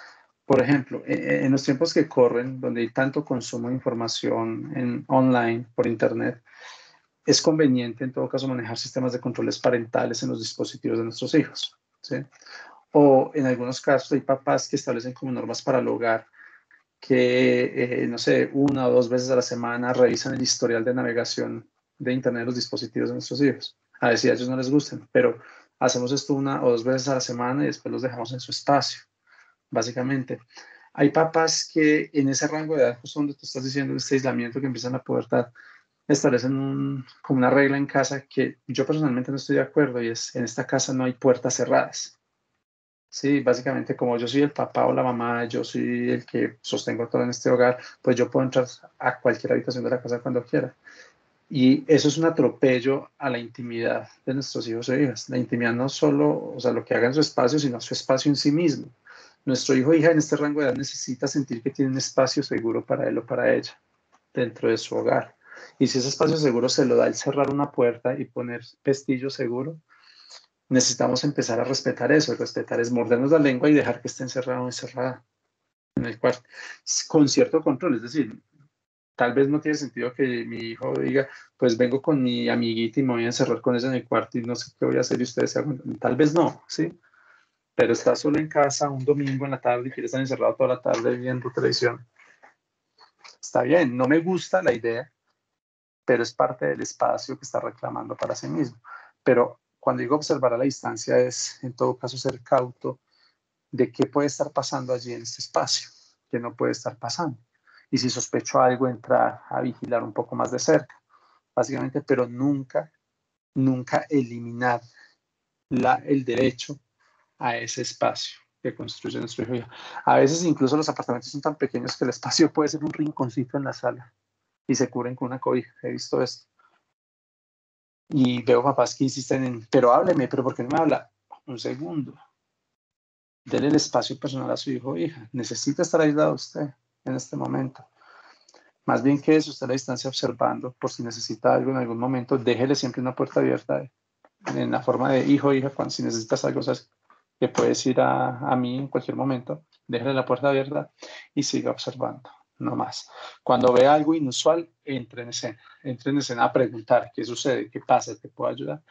A: por ejemplo, en los tiempos que corren, donde hay tanto consumo de información online, por Internet, es conveniente en todo caso manejar sistemas de controles parentales en los dispositivos de nuestros hijos. ¿Sí? O en algunos casos hay papás que establecen como normas para el hogar que, no sé, una o dos veces a la semana revisan el historial de navegación de Internet de los dispositivos de nuestros hijos. A ver si a ellos no les gustan, pero hacemos esto una o dos veces a la semana y después los dejamos en su espacio, básicamente. Hay papás que en ese rango de edad, justo donde tú estás diciendo, este aislamiento que empiezan a pubertad, establecen como una regla en casa que yo personalmente no estoy de acuerdo y es, en esta casa no hay puertas cerradas. Sí, básicamente como yo soy el papá o la mamá, yo soy el que sostengo todo en este hogar, pues yo puedo entrar a cualquier habitación de la casa cuando quiera. Y eso es un atropello a la intimidad de nuestros hijos e hijas. La intimidad no solo, o sea, lo que haga en su espacio, sino su espacio en sí mismo. Nuestro hijo o hija en este rango de edad necesita sentir que tiene un espacio seguro para él o para ella dentro de su hogar. Y si ese espacio seguro se lo da el cerrar una puerta y poner pestillo seguro, necesitamos empezar a respetar eso. Respetar es mordernos la lengua y dejar que esté encerrado o encerrada en el cuarto, con cierto control. Es decir, tal vez no tiene sentido que mi hijo diga, pues vengo con mi amiguita y me voy a encerrar con ella en el cuarto y no sé qué voy a hacer y ustedes se aguantan. Tal vez no, ¿sí? Pero está solo en casa un domingo en la tarde y quiere estar encerrado toda la tarde viendo televisión. Está bien, no me gusta la idea, pero es parte del espacio que está reclamando para sí mismo. Pero cuando digo observar a la distancia es, en todo caso, ser cauto de qué puede estar pasando allí en este espacio, qué no puede estar pasando. Y si sospecho algo, entrar a vigilar un poco más de cerca, básicamente, pero nunca eliminar el derecho a ese espacio que construye nuestro hijo o hija. A veces incluso los apartamentos son tan pequeños que el espacio puede ser un rinconcito en la sala y se cubren con una cobija. He visto esto. Y veo papás que insisten en, pero hábleme, pero ¿por qué no me habla? Un segundo. Dele el espacio personal a su hijo o hija. Necesita estar aislado usted en este momento. Más bien que eso, usted a la distancia observando, por si necesita algo en algún momento, déjele siempre una puerta abierta en la forma de hijo o hija, cuando si necesitas algo, ¿sabes? Que puedes ir a mí en cualquier momento, déjale la puerta abierta y siga observando, no más. Cuando vea algo inusual, entre en escena a preguntar qué sucede, qué pasa, te puedo ayudar.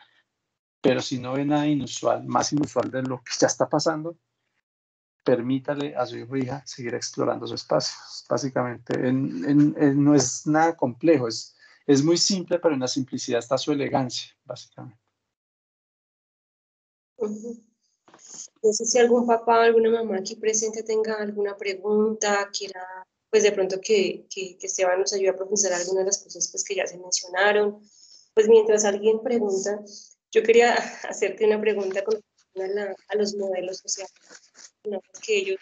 A: Pero si no ve nada inusual, más inusual de lo que ya está pasando, permítale a su hijo o hija seguir explorando su espacio. Básicamente, no es nada complejo, es muy simple, pero en la simplicidad está su elegancia, básicamente.
C: No sé si algún papá o alguna mamá aquí presente tenga alguna pregunta, quiera, pues de pronto que Esteban nos ayude a profundizar algunas de las cosas pues, que ya se mencionaron. Pues mientras alguien pregunta, yo quería hacerte una pregunta con relación a los modelos sociales que ellos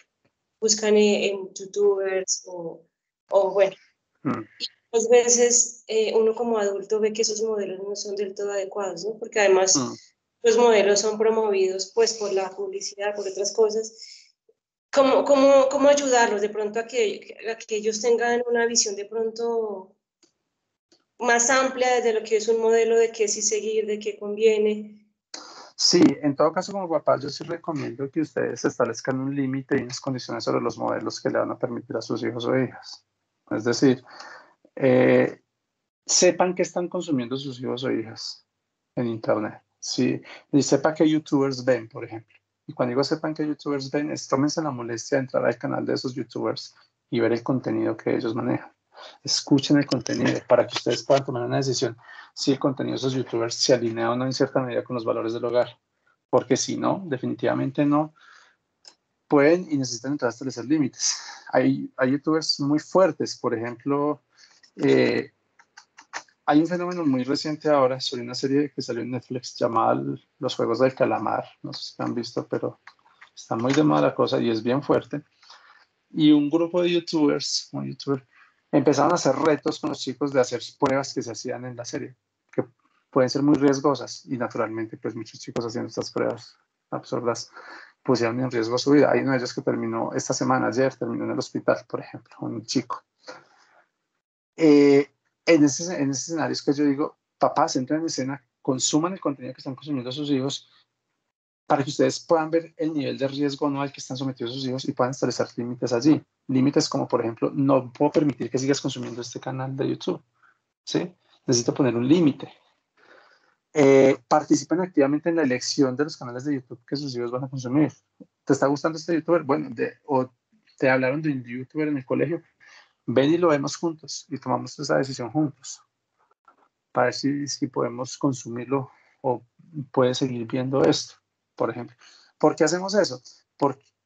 C: buscan en youtubers o bueno. Y muchas veces uno como adulto ve que esos modelos no son del todo adecuados, ¿no? Porque además los modelos son promovidos pues por la publicidad, por otras cosas. ¿Cómo ayudarlos de pronto a que ellos tengan una visión de pronto más amplia de lo que es un modelo, de qué sí seguir, de qué conviene?
A: Sí, en todo caso, como papá, yo sí recomiendo que ustedes establezcan un límite y unas condiciones sobre los modelos que le van a permitir a sus hijos o hijas. Es decir, sepan qué están consumiendo sus hijos o hijas en Internet. Sí, y sepa qué youtubers ven, por ejemplo. Y cuando digo sepan qué youtubers ven, tómense la molestia de entrar al canal de esos youtubers y ver el contenido que ellos manejan. Escuchen el contenido para que ustedes puedan tomar una decisión si el contenido de esos youtubers se alinea o no en cierta medida con los valores del hogar. Porque si no, definitivamente no, pueden y necesitan entrar a establecer límites. Hay youtubers muy fuertes, por ejemplo, hay un fenómeno muy reciente ahora sobre una serie que salió en Netflix llamada Los Juegos del Calamar. No sé si la han visto, pero está muy de moda la cosa y es bien fuerte. Y un grupo de youtubers, empezaron a hacer retos con los chicos de hacer pruebas que se hacían en la serie, que pueden ser muy riesgosas. Y naturalmente, pues muchos chicos haciendo estas pruebas absurdas pusieron en riesgo su vida. Hay uno de ellos que terminó esta semana, ayer, terminó en el hospital, por ejemplo, un chico. En ese escenario es que yo digo, papás, entren en escena, consuman el contenido que están consumiendo sus hijos para que ustedes puedan ver el nivel de riesgo no al que están sometidos sus hijos y puedan establecer límites allí. Límites como, por ejemplo, no puedo permitir que sigas consumiendo este canal de YouTube. ¿Sí? Necesito poner un límite. Participen activamente en la elección de los canales de YouTube que sus hijos van a consumir. ¿Te está gustando este youtuber? Bueno, o te hablaron de un youtuber en el colegio. Ven y lo vemos juntos y tomamos esa decisión juntos para ver si podemos consumirlo o puede seguir viendo esto, por ejemplo. ¿Por qué hacemos eso?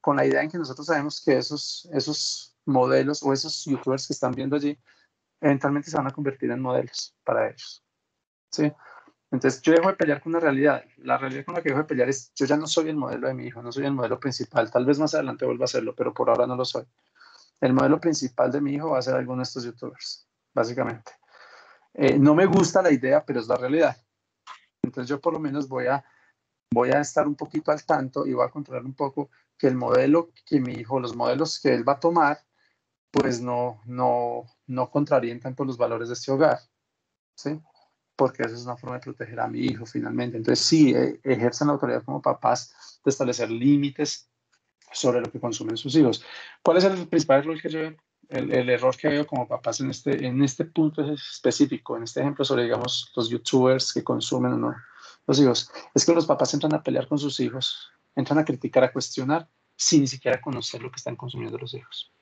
A: Con la idea en que nosotros sabemos que esos modelos o esos youtubers que están viendo allí eventualmente se van a convertir en modelos para ellos. ¿Sí? Entonces yo dejo de pelear con una realidad. La realidad con la que dejo de pelear es yo ya no soy el modelo de mi hijo, no soy el modelo principal. Tal vez más adelante vuelva a serlo, pero por ahora no lo soy. El modelo principal de mi hijo va a ser alguno de estos youtubers, básicamente. No me gusta la idea, pero es la realidad. Entonces yo por lo menos voy a estar un poquito al tanto y voy a controlar un poco que el modelo que mi hijo, los modelos que él va a tomar, pues no contraríen tanto los valores de este hogar, ¿sí? Porque eso es una forma de proteger a mi hijo finalmente. Entonces sí, ejercen la autoridad como papás de establecer límites sobre lo que consumen sus hijos. ¿Cuál es el principal error que yo veo? El error que veo como papás en este punto específico, en este ejemplo sobre, digamos, los youtubers que consumen o no los hijos, es que los papás entran a pelear con sus hijos, entran a criticar, a cuestionar, sin ni siquiera conocer lo que están consumiendo los hijos.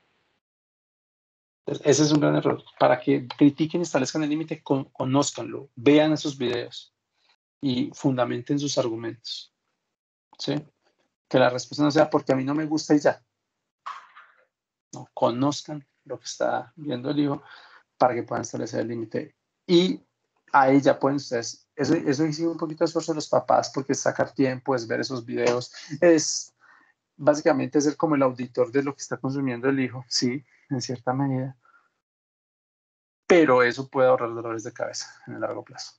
A: Entonces, ese es un gran error. Para que critiquen y establezcan el límite, conózcanlo, vean esos videos y fundamenten sus argumentos. ¿Sí? Que la respuesta no sea porque a mí no me gusta y ya. No, conozcan lo que está viendo el hijo para que puedan establecer el límite. Y ahí ya pueden ustedes eso exige un poquito de esfuerzo de los papás, porque es sacar tiempo, es ver esos videos, es básicamente ser como el auditor de lo que está consumiendo el hijo, sí, en cierta medida. Pero eso puede ahorrar dolores de cabeza en el largo plazo.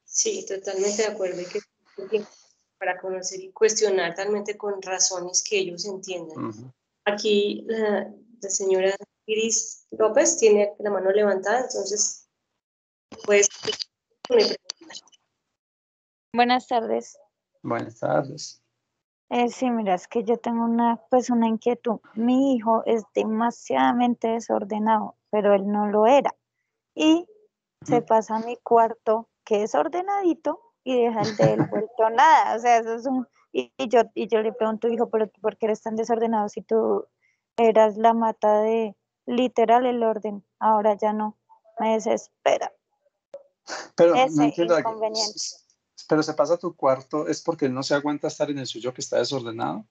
C: Sí, totalmente de acuerdo. Hay que tener tiempo para conocer y cuestionar realmente con razones que ellos entiendan. Aquí la señora Iris López tiene la mano levantada, entonces pues
B: Buenas tardes.
A: Buenas tardes.
B: Sí, mira, es que yo tengo una inquietud. Mi hijo es demasiadamente desordenado, pero él no lo era. Y se pasa a mi cuarto, que es ordenadito, y deja el de él vuelto nada. O sea, eso es un... Y yo le pregunto, hijo, ¿pero tú por qué eres tan desordenado si tú eras la mata de literal el orden? Ahora ya no. Me desespera.
A: Pero no
B: Ese
A: entiendo.
B: inconveniente.
A: Pero se pasa a tu cuarto, ¿es porque él no se aguanta estar en el suyo que está desordenado?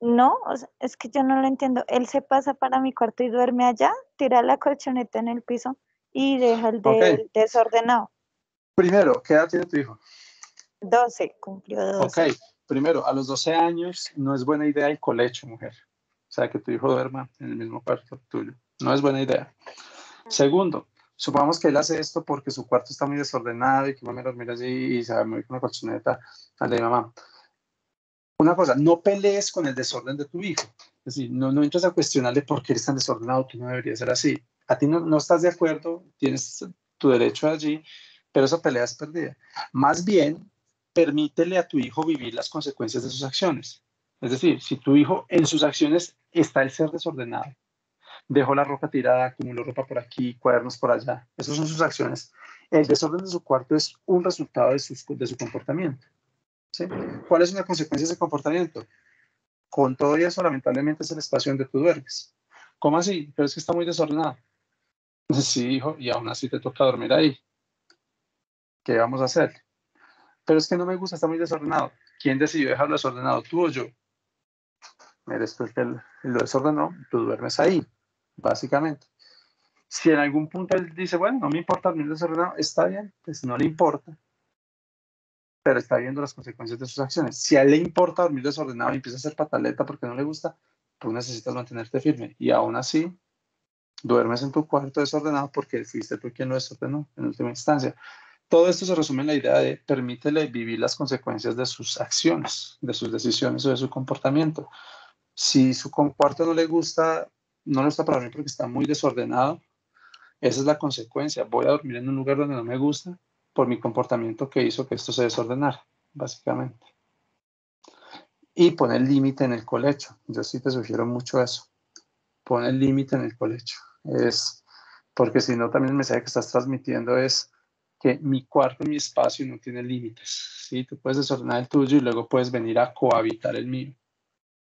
B: No, o sea, es que yo no lo entiendo. Él se pasa para mi cuarto y duerme allá, tira la colchoneta en el piso y deja el
A: Ok.
B: desordenado.
A: Primero, ¿qué edad tiene tu hijo?
B: 12, cumplió 12.
A: Ok, primero, a los 12 años no es buena idea el colecho, mujer. O sea, que tu hijo duerma en el mismo cuarto tuyo. No es buena idea. Segundo, supongamos que él hace esto porque su cuarto está muy desordenado y que mami dormir allí y se va a morir con una colchoneta al de mi mamá. Una cosa, no pelees con el desorden de tu hijo. Es decir, no entres a cuestionarle por qué eres tan desordenado, tú no deberías ser así. A ti no estás de acuerdo, tienes tu derecho allí, pero esa pelea es perdida. Más bien, permítele a tu hijo vivir las consecuencias de sus acciones. Es decir, si tu hijo en sus acciones está el ser desordenado, dejó la ropa tirada, acumuló ropa por aquí, cuadernos por allá, esas son sus acciones. El desorden de su cuarto es un resultado de su comportamiento. ¿Sí? ¿Cuál es una consecuencia de ese comportamiento? Con todo y eso, lamentablemente es el espacio donde tú duermes. ¿Cómo así? Pero es que está muy desordenado. Sí, hijo, y aún así te toca dormir ahí. ¿Qué vamos a hacer? Pero es que no me gusta, está muy desordenado. ¿Quién decidió dejarlo desordenado, tú o yo? Eres tú el que lo desordenó, tú duermes ahí, básicamente. Si en algún punto él dice, bueno, no me importa dormir desordenado, está bien, pues no le importa, pero está viendo las consecuencias de sus acciones. Si a él le importa dormir desordenado y empieza a hacer pataleta porque no le gusta, tú necesitas mantenerte firme. Y aún así, duermes en tu cuarto desordenado porque fuiste tú quien lo desordenó en última instancia. Todo esto se resume en la idea de permítele vivir las consecuencias de sus acciones, de sus decisiones o de su comportamiento. Si su cuarto no le gusta para dormir porque está muy desordenado, esa es la consecuencia. Voy a dormir en un lugar donde no me gusta por mi comportamiento que hizo que esto se desordenara, básicamente. Y pon el límite en el colecho. Yo sí te sugiero mucho eso. Pon el límite en el colecho. Es porque si no, también el mensaje que estás transmitiendo es que mi cuarto, mi espacio no tiene límites. ¿Sí? Tú puedes desordenar el tuyo y luego puedes venir a cohabitar el mío.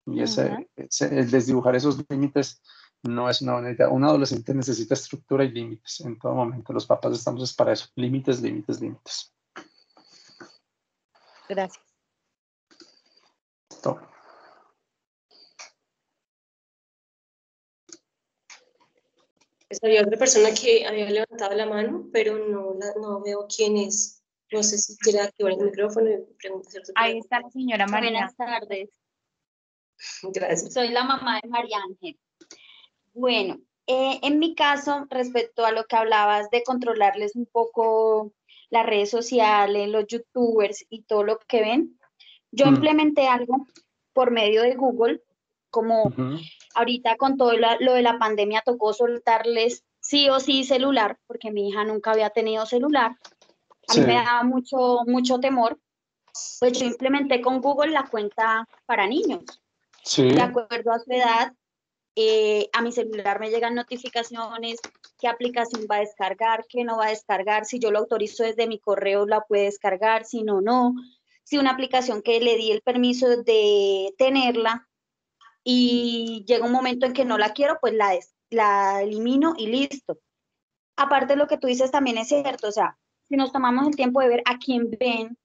A: Y el desdibujar esos límites no es una buena idea. Un adolescente necesita estructura y límites en todo momento. Los papás estamos para eso. Límites, límites, límites.
B: Gracias.
A: Todo.
C: Pues había otra persona que había levantado la mano, pero no veo quién es. No sé si quiere activar el micrófono y preguntar.
D: Ahí está la señora María.
E: Buenas tardes.
C: Gracias.
E: Soy la mamá de María Ángel. Bueno, en mi caso, respecto a lo que hablabas de controlarles un poco las redes sociales, los youtubers y todo lo que ven, yo implementé algo por medio de Google, como ahorita con todo lo de la pandemia tocó soltarles sí o sí celular, porque mi hija nunca había tenido celular. A mí me daba mucho temor. Pues yo implementé con Google la cuenta para niños.
A: Sí.
E: De acuerdo a su edad, a mi celular me llegan notificaciones, qué aplicación va a descargar, qué no va a descargar, si yo lo autorizo desde mi correo la puede descargar, si no, si una aplicación que le di el permiso de tenerla y llega un momento en que no la quiero, pues la elimino y listo. Aparte lo que tú dices también es cierto, o sea, si nos tomamos el tiempo de ver a quién ven,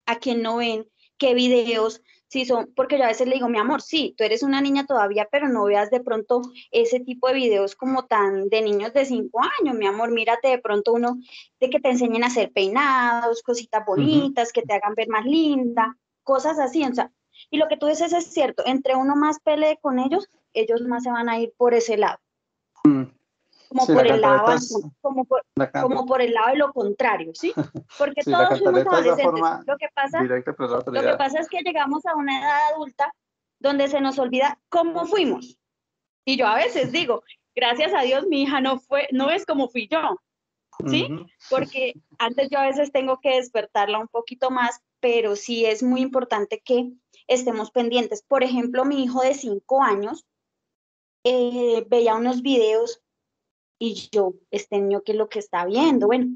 E: a quién no ven, qué videos, Si son, porque yo a veces le digo, mi amor, sí, tú eres una niña todavía, pero no veas de pronto ese tipo de videos como tan de niños de 5 años, mi amor, mírate de pronto uno de que te enseñen a hacer peinados, cositas bonitas, que te hagan ver más linda, cosas así, o sea, y lo que tú dices es cierto, entre uno más pelee con ellos más se van a ir por ese lado, como
A: Sí,
E: por
A: la
E: el lado,
A: cantaleta es, la canta-
E: como por el lado de lo contrario, ¿sí? Porque
A: sí, la
E: todos fuimos
A: cantaleta es la
E: adolescentes.
A: forma directa de expresar la
E: Lo que
A: autoridad.
E: pasa es que llegamos a una edad adulta donde se nos olvida cómo fuimos. Y yo a veces digo, gracias a Dios mi hija no es como fui yo, ¿sí? Porque antes yo a veces tengo que despertarla un poquito más, pero sí es muy importante que estemos pendientes. Por ejemplo, mi hijo de 5 años veía unos videos y yo, este niño, ¿qué es lo que está viendo? Bueno,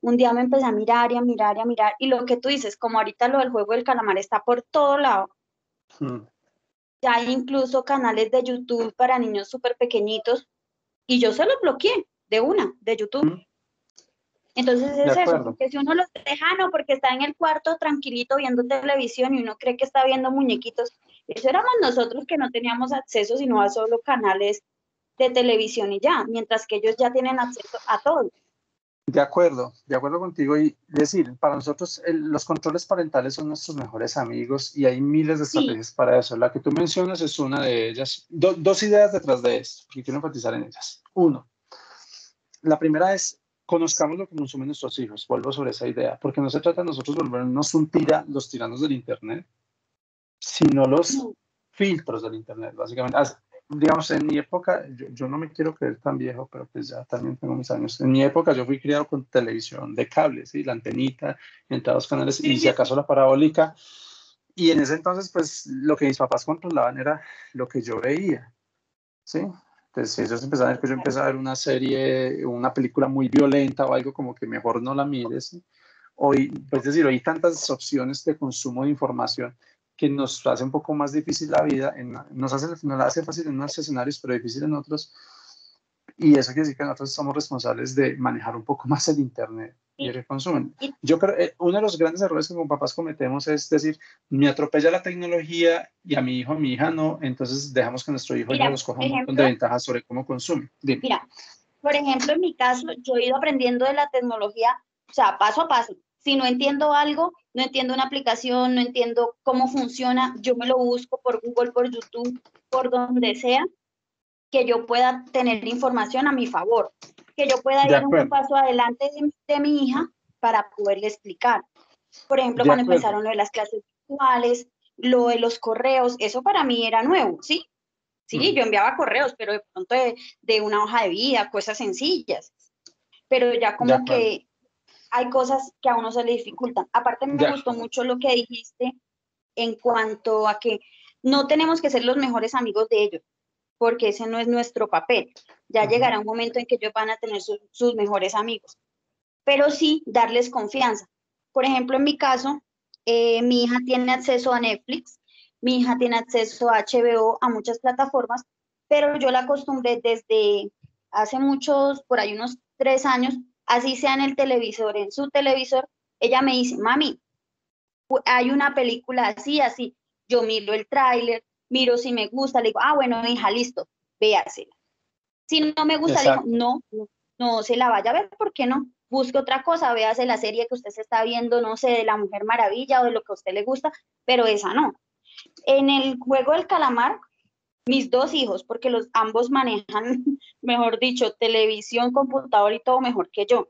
E: un día me empecé a mirar y a mirar y a mirar, y lo que tú dices, como ahorita lo del juego del calamar está por todo lado, ya hay incluso canales de YouTube para niños súper pequeñitos, y yo se los bloqueé de una, de YouTube. Entonces
A: De
E: es eso,
A: acuerdo.
E: porque si uno los deja, no, porque está en el cuarto tranquilito viendo televisión y uno cree que está viendo muñequitos, eso éramos nosotros que no teníamos acceso sino a solo canales de televisión y ya, mientras que ellos ya tienen acceso a todo.
A: De acuerdo contigo. Y decir, para nosotros los controles parentales son nuestros mejores amigos y hay miles de
E: Sí,
A: estrategias para eso. La que tú mencionas es una de ellas. Dos ideas detrás de esto, porque quiero enfatizar en ellas. Uno, la primera es conozcamos lo que consumen nuestros hijos. Vuelvo sobre esa idea, porque no se trata de nosotros volvernos los tiranos del Internet, sino los filtros del Internet, básicamente. Digamos, en mi época, yo no me quiero creer tan viejo, pero pues ya también tengo mis años. En mi época yo fui criado con televisión de cable, ¿sí? La antenita, entre dos canales, y si acaso la parabólica. Y en ese entonces, pues lo que mis papás controlaban era lo que yo veía, ¿sí? Entonces, si ellos empezaban a ver que yo empezaba a ver una serie, una película muy violenta o algo como que mejor no la mires, ¿sí? Hoy, pues decir, hoy hay tantas opciones de consumo de información que nos hace un poco más difícil la vida, nos la hace fácil en unos escenarios, pero difícil en otros. Y eso quiere decir que nosotros somos responsables de manejar un poco más el Internet y el que consumen. Yo creo que uno de los grandes errores que como papás cometemos es decir, me atropella la tecnología y a mi hijo, a mi hija no, entonces dejamos que nuestro hijo ya
E: mira,
A: nos coja
E: por
A: un montón de
E: ejemplo,
A: ventajas sobre cómo consume. Dime.
E: mira, por ejemplo, en mi caso, yo he ido aprendiendo de la tecnología, o sea, paso a paso. Si no entiendo algo, no entiendo una aplicación, no entiendo cómo funciona, yo me lo busco por Google, por YouTube, por donde sea, que yo pueda tener información a mi favor, que yo pueda
A: De
E: ir un
A: acuerdo,
E: paso adelante de mi hija para poderle explicar. Por ejemplo,
A: de
E: cuando
A: acuerdo.
E: empezaron lo de las clases virtuales, lo de los correos, eso para mí era nuevo, ¿sí? Sí, yo enviaba correos, pero de pronto de una hoja de vida, cosas sencillas. Pero ya
A: De
E: como
A: acuerdo,
E: que hay cosas que a uno se le dificultan. Aparte me
A: de
E: gustó
A: acuerdo.
E: mucho lo que dijiste en cuanto a que no tenemos que ser los mejores amigos de ellos, porque ese no es nuestro papel. Ya llegará un momento en que ellos van a tener sus mejores amigos, pero sí darles confianza. Por ejemplo, en mi caso, mi hija tiene acceso a Netflix, mi hija tiene acceso a HBO, a muchas plataformas, pero yo la acostumbré desde hace muchos, por ahí unos 3 años, así sea en el televisor, en su televisor, ella me dice, mami, hay una película así, así, yo miro el tráiler, miro si me gusta, le digo, ah, bueno, hija, listo, véasela. Si no me gusta, le digo,
A: Exacto.
E: no se la vaya a ver, ¿por qué no? Busque otra cosa, véase la serie que usted se está viendo, no sé, de la Mujer Maravilla o de lo que a usted le gusta, pero esa no. En el juego del calamar, mis 2 hijos, porque ambos manejan, mejor dicho, televisión, computador y todo mejor que yo.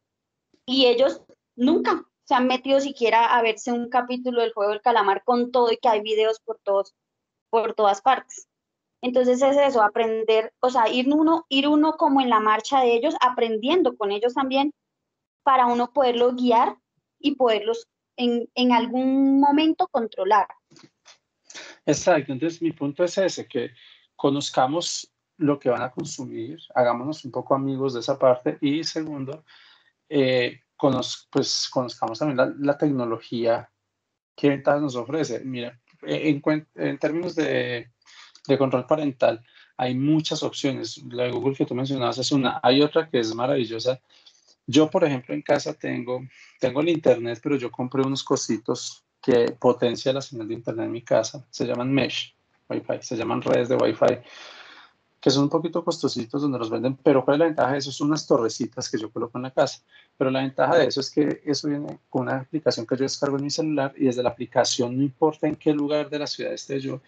E: Y ellos nunca se han metido siquiera a verse un capítulo del juego del calamar con todo y que hay videos por todas partes. Entonces es eso, aprender, o sea, ir uno como en la marcha de ellos, aprendiendo con ellos también para uno poderlos guiar y poderlos en algún momento controlar.
A: Exacto, entonces mi punto es ese, que conozcamos lo que van a consumir, hagámonos un poco amigos de esa parte y segundo, pues, conozcamos también la tecnología, qué ventajas nos ofrece. Mira, en términos de control parental, hay muchas opciones. La de Google que tú mencionabas es una, hay otra que es maravillosa. Yo, por ejemplo, en casa tengo el internet, pero yo compré unos cositos que potencia la señal de internet en mi casa. Se llaman mesh Wi-Fi, se llaman redes de Wi-Fi, que son un poquito costositos donde los venden, pero ¿cuál es la ventaja de eso? Son unas torrecitas que yo coloco en la casa, pero la ventaja de eso es que eso viene con una aplicación que yo descargo en mi celular y desde la aplicación, no importa en qué lugar de la ciudad esté yo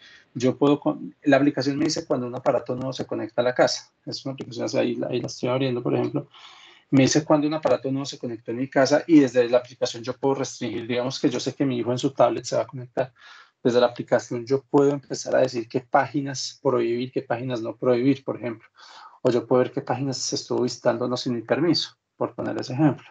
A: puedo, la aplicación me dice cuando un aparato nuevo se conecta a la casa. Es una aplicación, ahí la estoy abriendo, por ejemplo, me dice cuando un aparato nuevo se conectó en mi casa y desde la aplicación yo puedo restringir, digamos que yo sé que mi hijo en su tablet se va a conectar. Desde la aplicación yo puedo empezar a decir qué páginas prohibir, qué páginas no prohibir, por ejemplo. O yo puedo ver qué páginas se estuvo visitando no sin mi permiso, por poner ese ejemplo.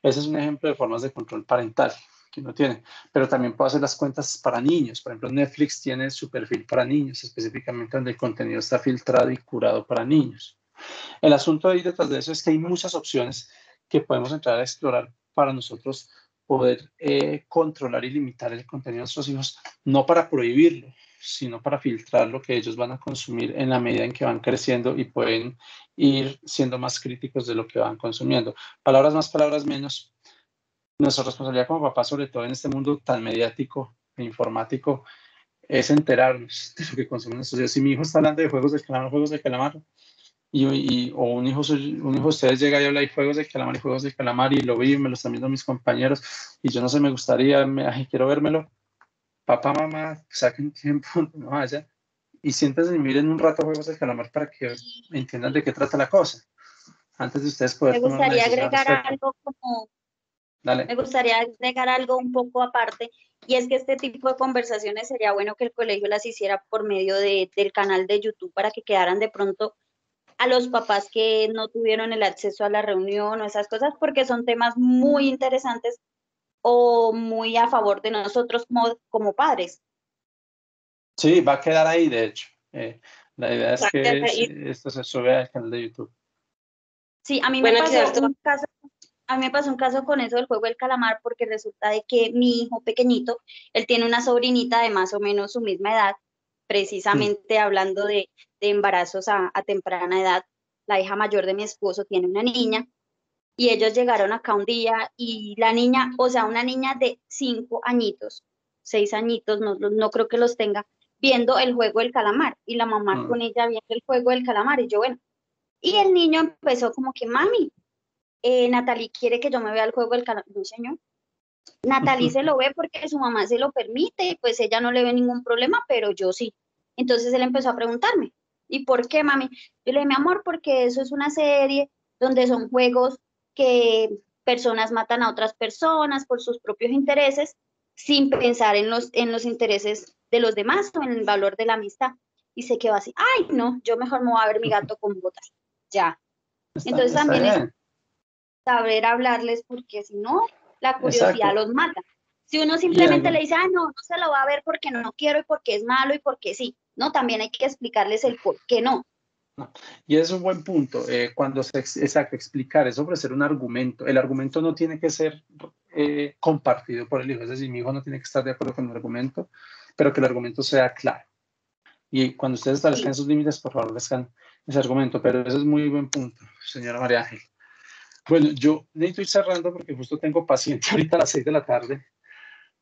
A: Ese es un ejemplo de formas de control parental que uno tiene. Pero también puedo hacer las cuentas para niños. Por ejemplo, Netflix tiene su perfil para niños, específicamente donde el contenido está filtrado y curado para niños. El asunto ahí detrás de eso es que hay muchas opciones que podemos entrar a explorar para nosotros poder controlar y limitar el contenido de nuestros hijos, no para prohibirlo, sino para filtrar lo que ellos van a consumir en la medida en que van creciendo y pueden ir siendo más críticos de lo que van consumiendo. Palabras más, palabras menos. Nuestra responsabilidad como papás, sobre todo en este mundo tan mediático e informático, es enterarnos de lo que consumen nuestros hijos. Si mi hijo está hablando de juegos de calamar, o un hijo de ustedes llega y habla de juegos de calamar y lo vi, me lo están viendo mis compañeros y yo no sé, me gustaría, quiero vérmelo. Papá, mamá, saquen tiempo, no vaya y siéntense y miren un rato juegos de calamar para que entiendan de qué trata la cosa antes de ustedes poder
E: Me
A: tomar una
E: gustaría
A: decisión al
E: agregar
A: respecto.
E: algo como,
A: Dale.
E: me gustaría agregar algo un poco aparte, y es que este tipo de conversaciones sería bueno que el colegio las hiciera por medio del canal de YouTube para que quedaran de pronto a los papás que no tuvieron el acceso a la reunión o esas cosas, porque son temas muy interesantes o muy a favor de nosotros como padres.
A: Sí, va a quedar ahí, de hecho. La idea es que
C: ahí.
A: esto se sube al canal de YouTube.
E: Sí, a mí me
C: Van a
E: pasó
C: quedar todo.
E: un caso. A mí me pasó un caso con eso del juego del calamar, porque resulta de que mi hijo pequeñito, él tiene una sobrinita de más o menos su misma edad, precisamente hablando de embarazos a temprana edad. La hija mayor de mi esposo tiene una niña y ellos llegaron acá un día y la niña, o sea, una niña de 5 añitos, 6 añitos, no creo que los tenga, viendo el juego del calamar y la mamá con ella viendo el juego del calamar y yo, bueno, y el niño empezó como que, mami, Natalie quiere que yo me vea el juego del calamar. No, señor. Natalie se lo ve porque su mamá se lo permite y pues ella no le ve ningún problema, pero yo sí. Entonces él empezó a preguntarme, ¿y por qué, mami? Yo le dije, mi amor, porque eso es una serie donde son juegos que personas matan a otras personas por sus propios intereses sin pensar en los intereses de los demás o en el valor de la amistad. Y se quedó así, ay, no, yo mejor me voy a ver mi gato con botas. Ya. Entonces
A: Está
E: también es
A: bien.
E: saber hablarles, porque si no, la curiosidad
A: Exacto.
E: los mata. Si uno
A: Y
E: simplemente le dice, ah, no, no se lo va a ver porque no quiero y porque es malo y porque sí, no, también hay que explicarles el por qué no.
A: no. Y es un buen punto. Cuando exacto, explicar es ofrecer un argumento. El argumento no tiene que ser compartido por el hijo. Es decir, mi hijo no tiene que estar de acuerdo con el argumento, pero que el argumento sea claro. Y cuando ustedes establezcan
E: Sí.
A: esos límites, por favor, establezcan ese argumento. Pero ese es muy buen punto, señora María Ángel. Bueno, yo necesito ir cerrando porque justo tengo paciente ahorita a las 6 de la tarde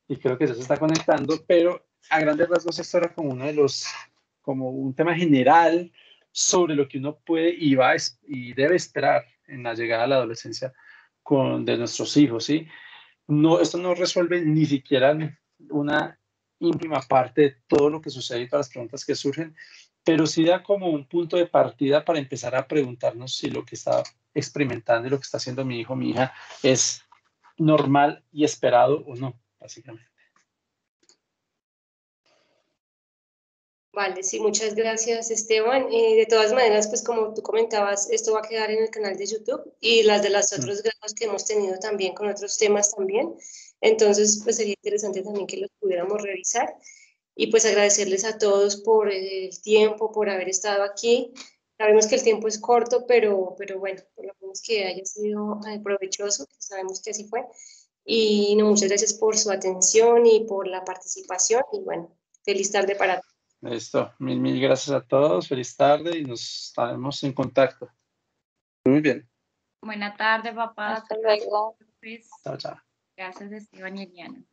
A: y creo que ya se está conectando, pero a grandes rasgos esto era como uno de los, como un tema general sobre lo que uno puede y debe esperar en la llegada a la adolescencia de nuestros hijos, ¿sí? No, esto no resuelve ni siquiera una ínfima parte de todo lo que sucede y todas las preguntas que surgen, pero sí da como un punto de partida para empezar a preguntarnos si lo que está experimentando y lo que está haciendo mi hijo, mi hija, es normal y esperado o no, básicamente.
C: Vale, sí, muchas gracias, Esteban. De todas maneras, pues como tú comentabas, esto va a quedar en el canal de YouTube y las de los otros grados que hemos tenido también con otros temas también. Entonces, pues sería interesante también que los pudiéramos revisar. Y pues agradecerles a todos por el tiempo, por haber estado aquí. Sabemos que el tiempo es corto, pero bueno, por lo menos que haya sido provechoso, que sabemos que así fue. Y no, muchas gracias por su atención y por la participación. Y bueno, feliz tarde para todos.
A: Listo, mil gracias a todos, feliz tarde y nos estaremos en contacto. Muy bien.
D: Buena tarde, papá.
B: Hasta luego.
D: Pues,
A: Chao, chao.
D: gracias, Esteban y Eliana.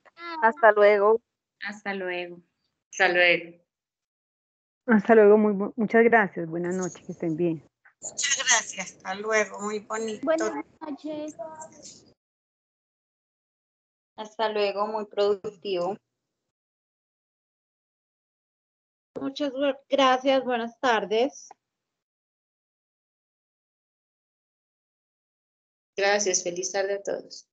D: Hasta luego.
E: Hasta luego.
C: Hasta luego.
F: Hasta luego, muchas gracias. Buenas noches, que estén bien.
G: Muchas gracias, hasta luego, muy bonito.
H: Buenas noches.
E: Hasta luego, muy productivo.
H: Muchas gracias, buenas tardes.
C: Gracias, feliz tarde a todos.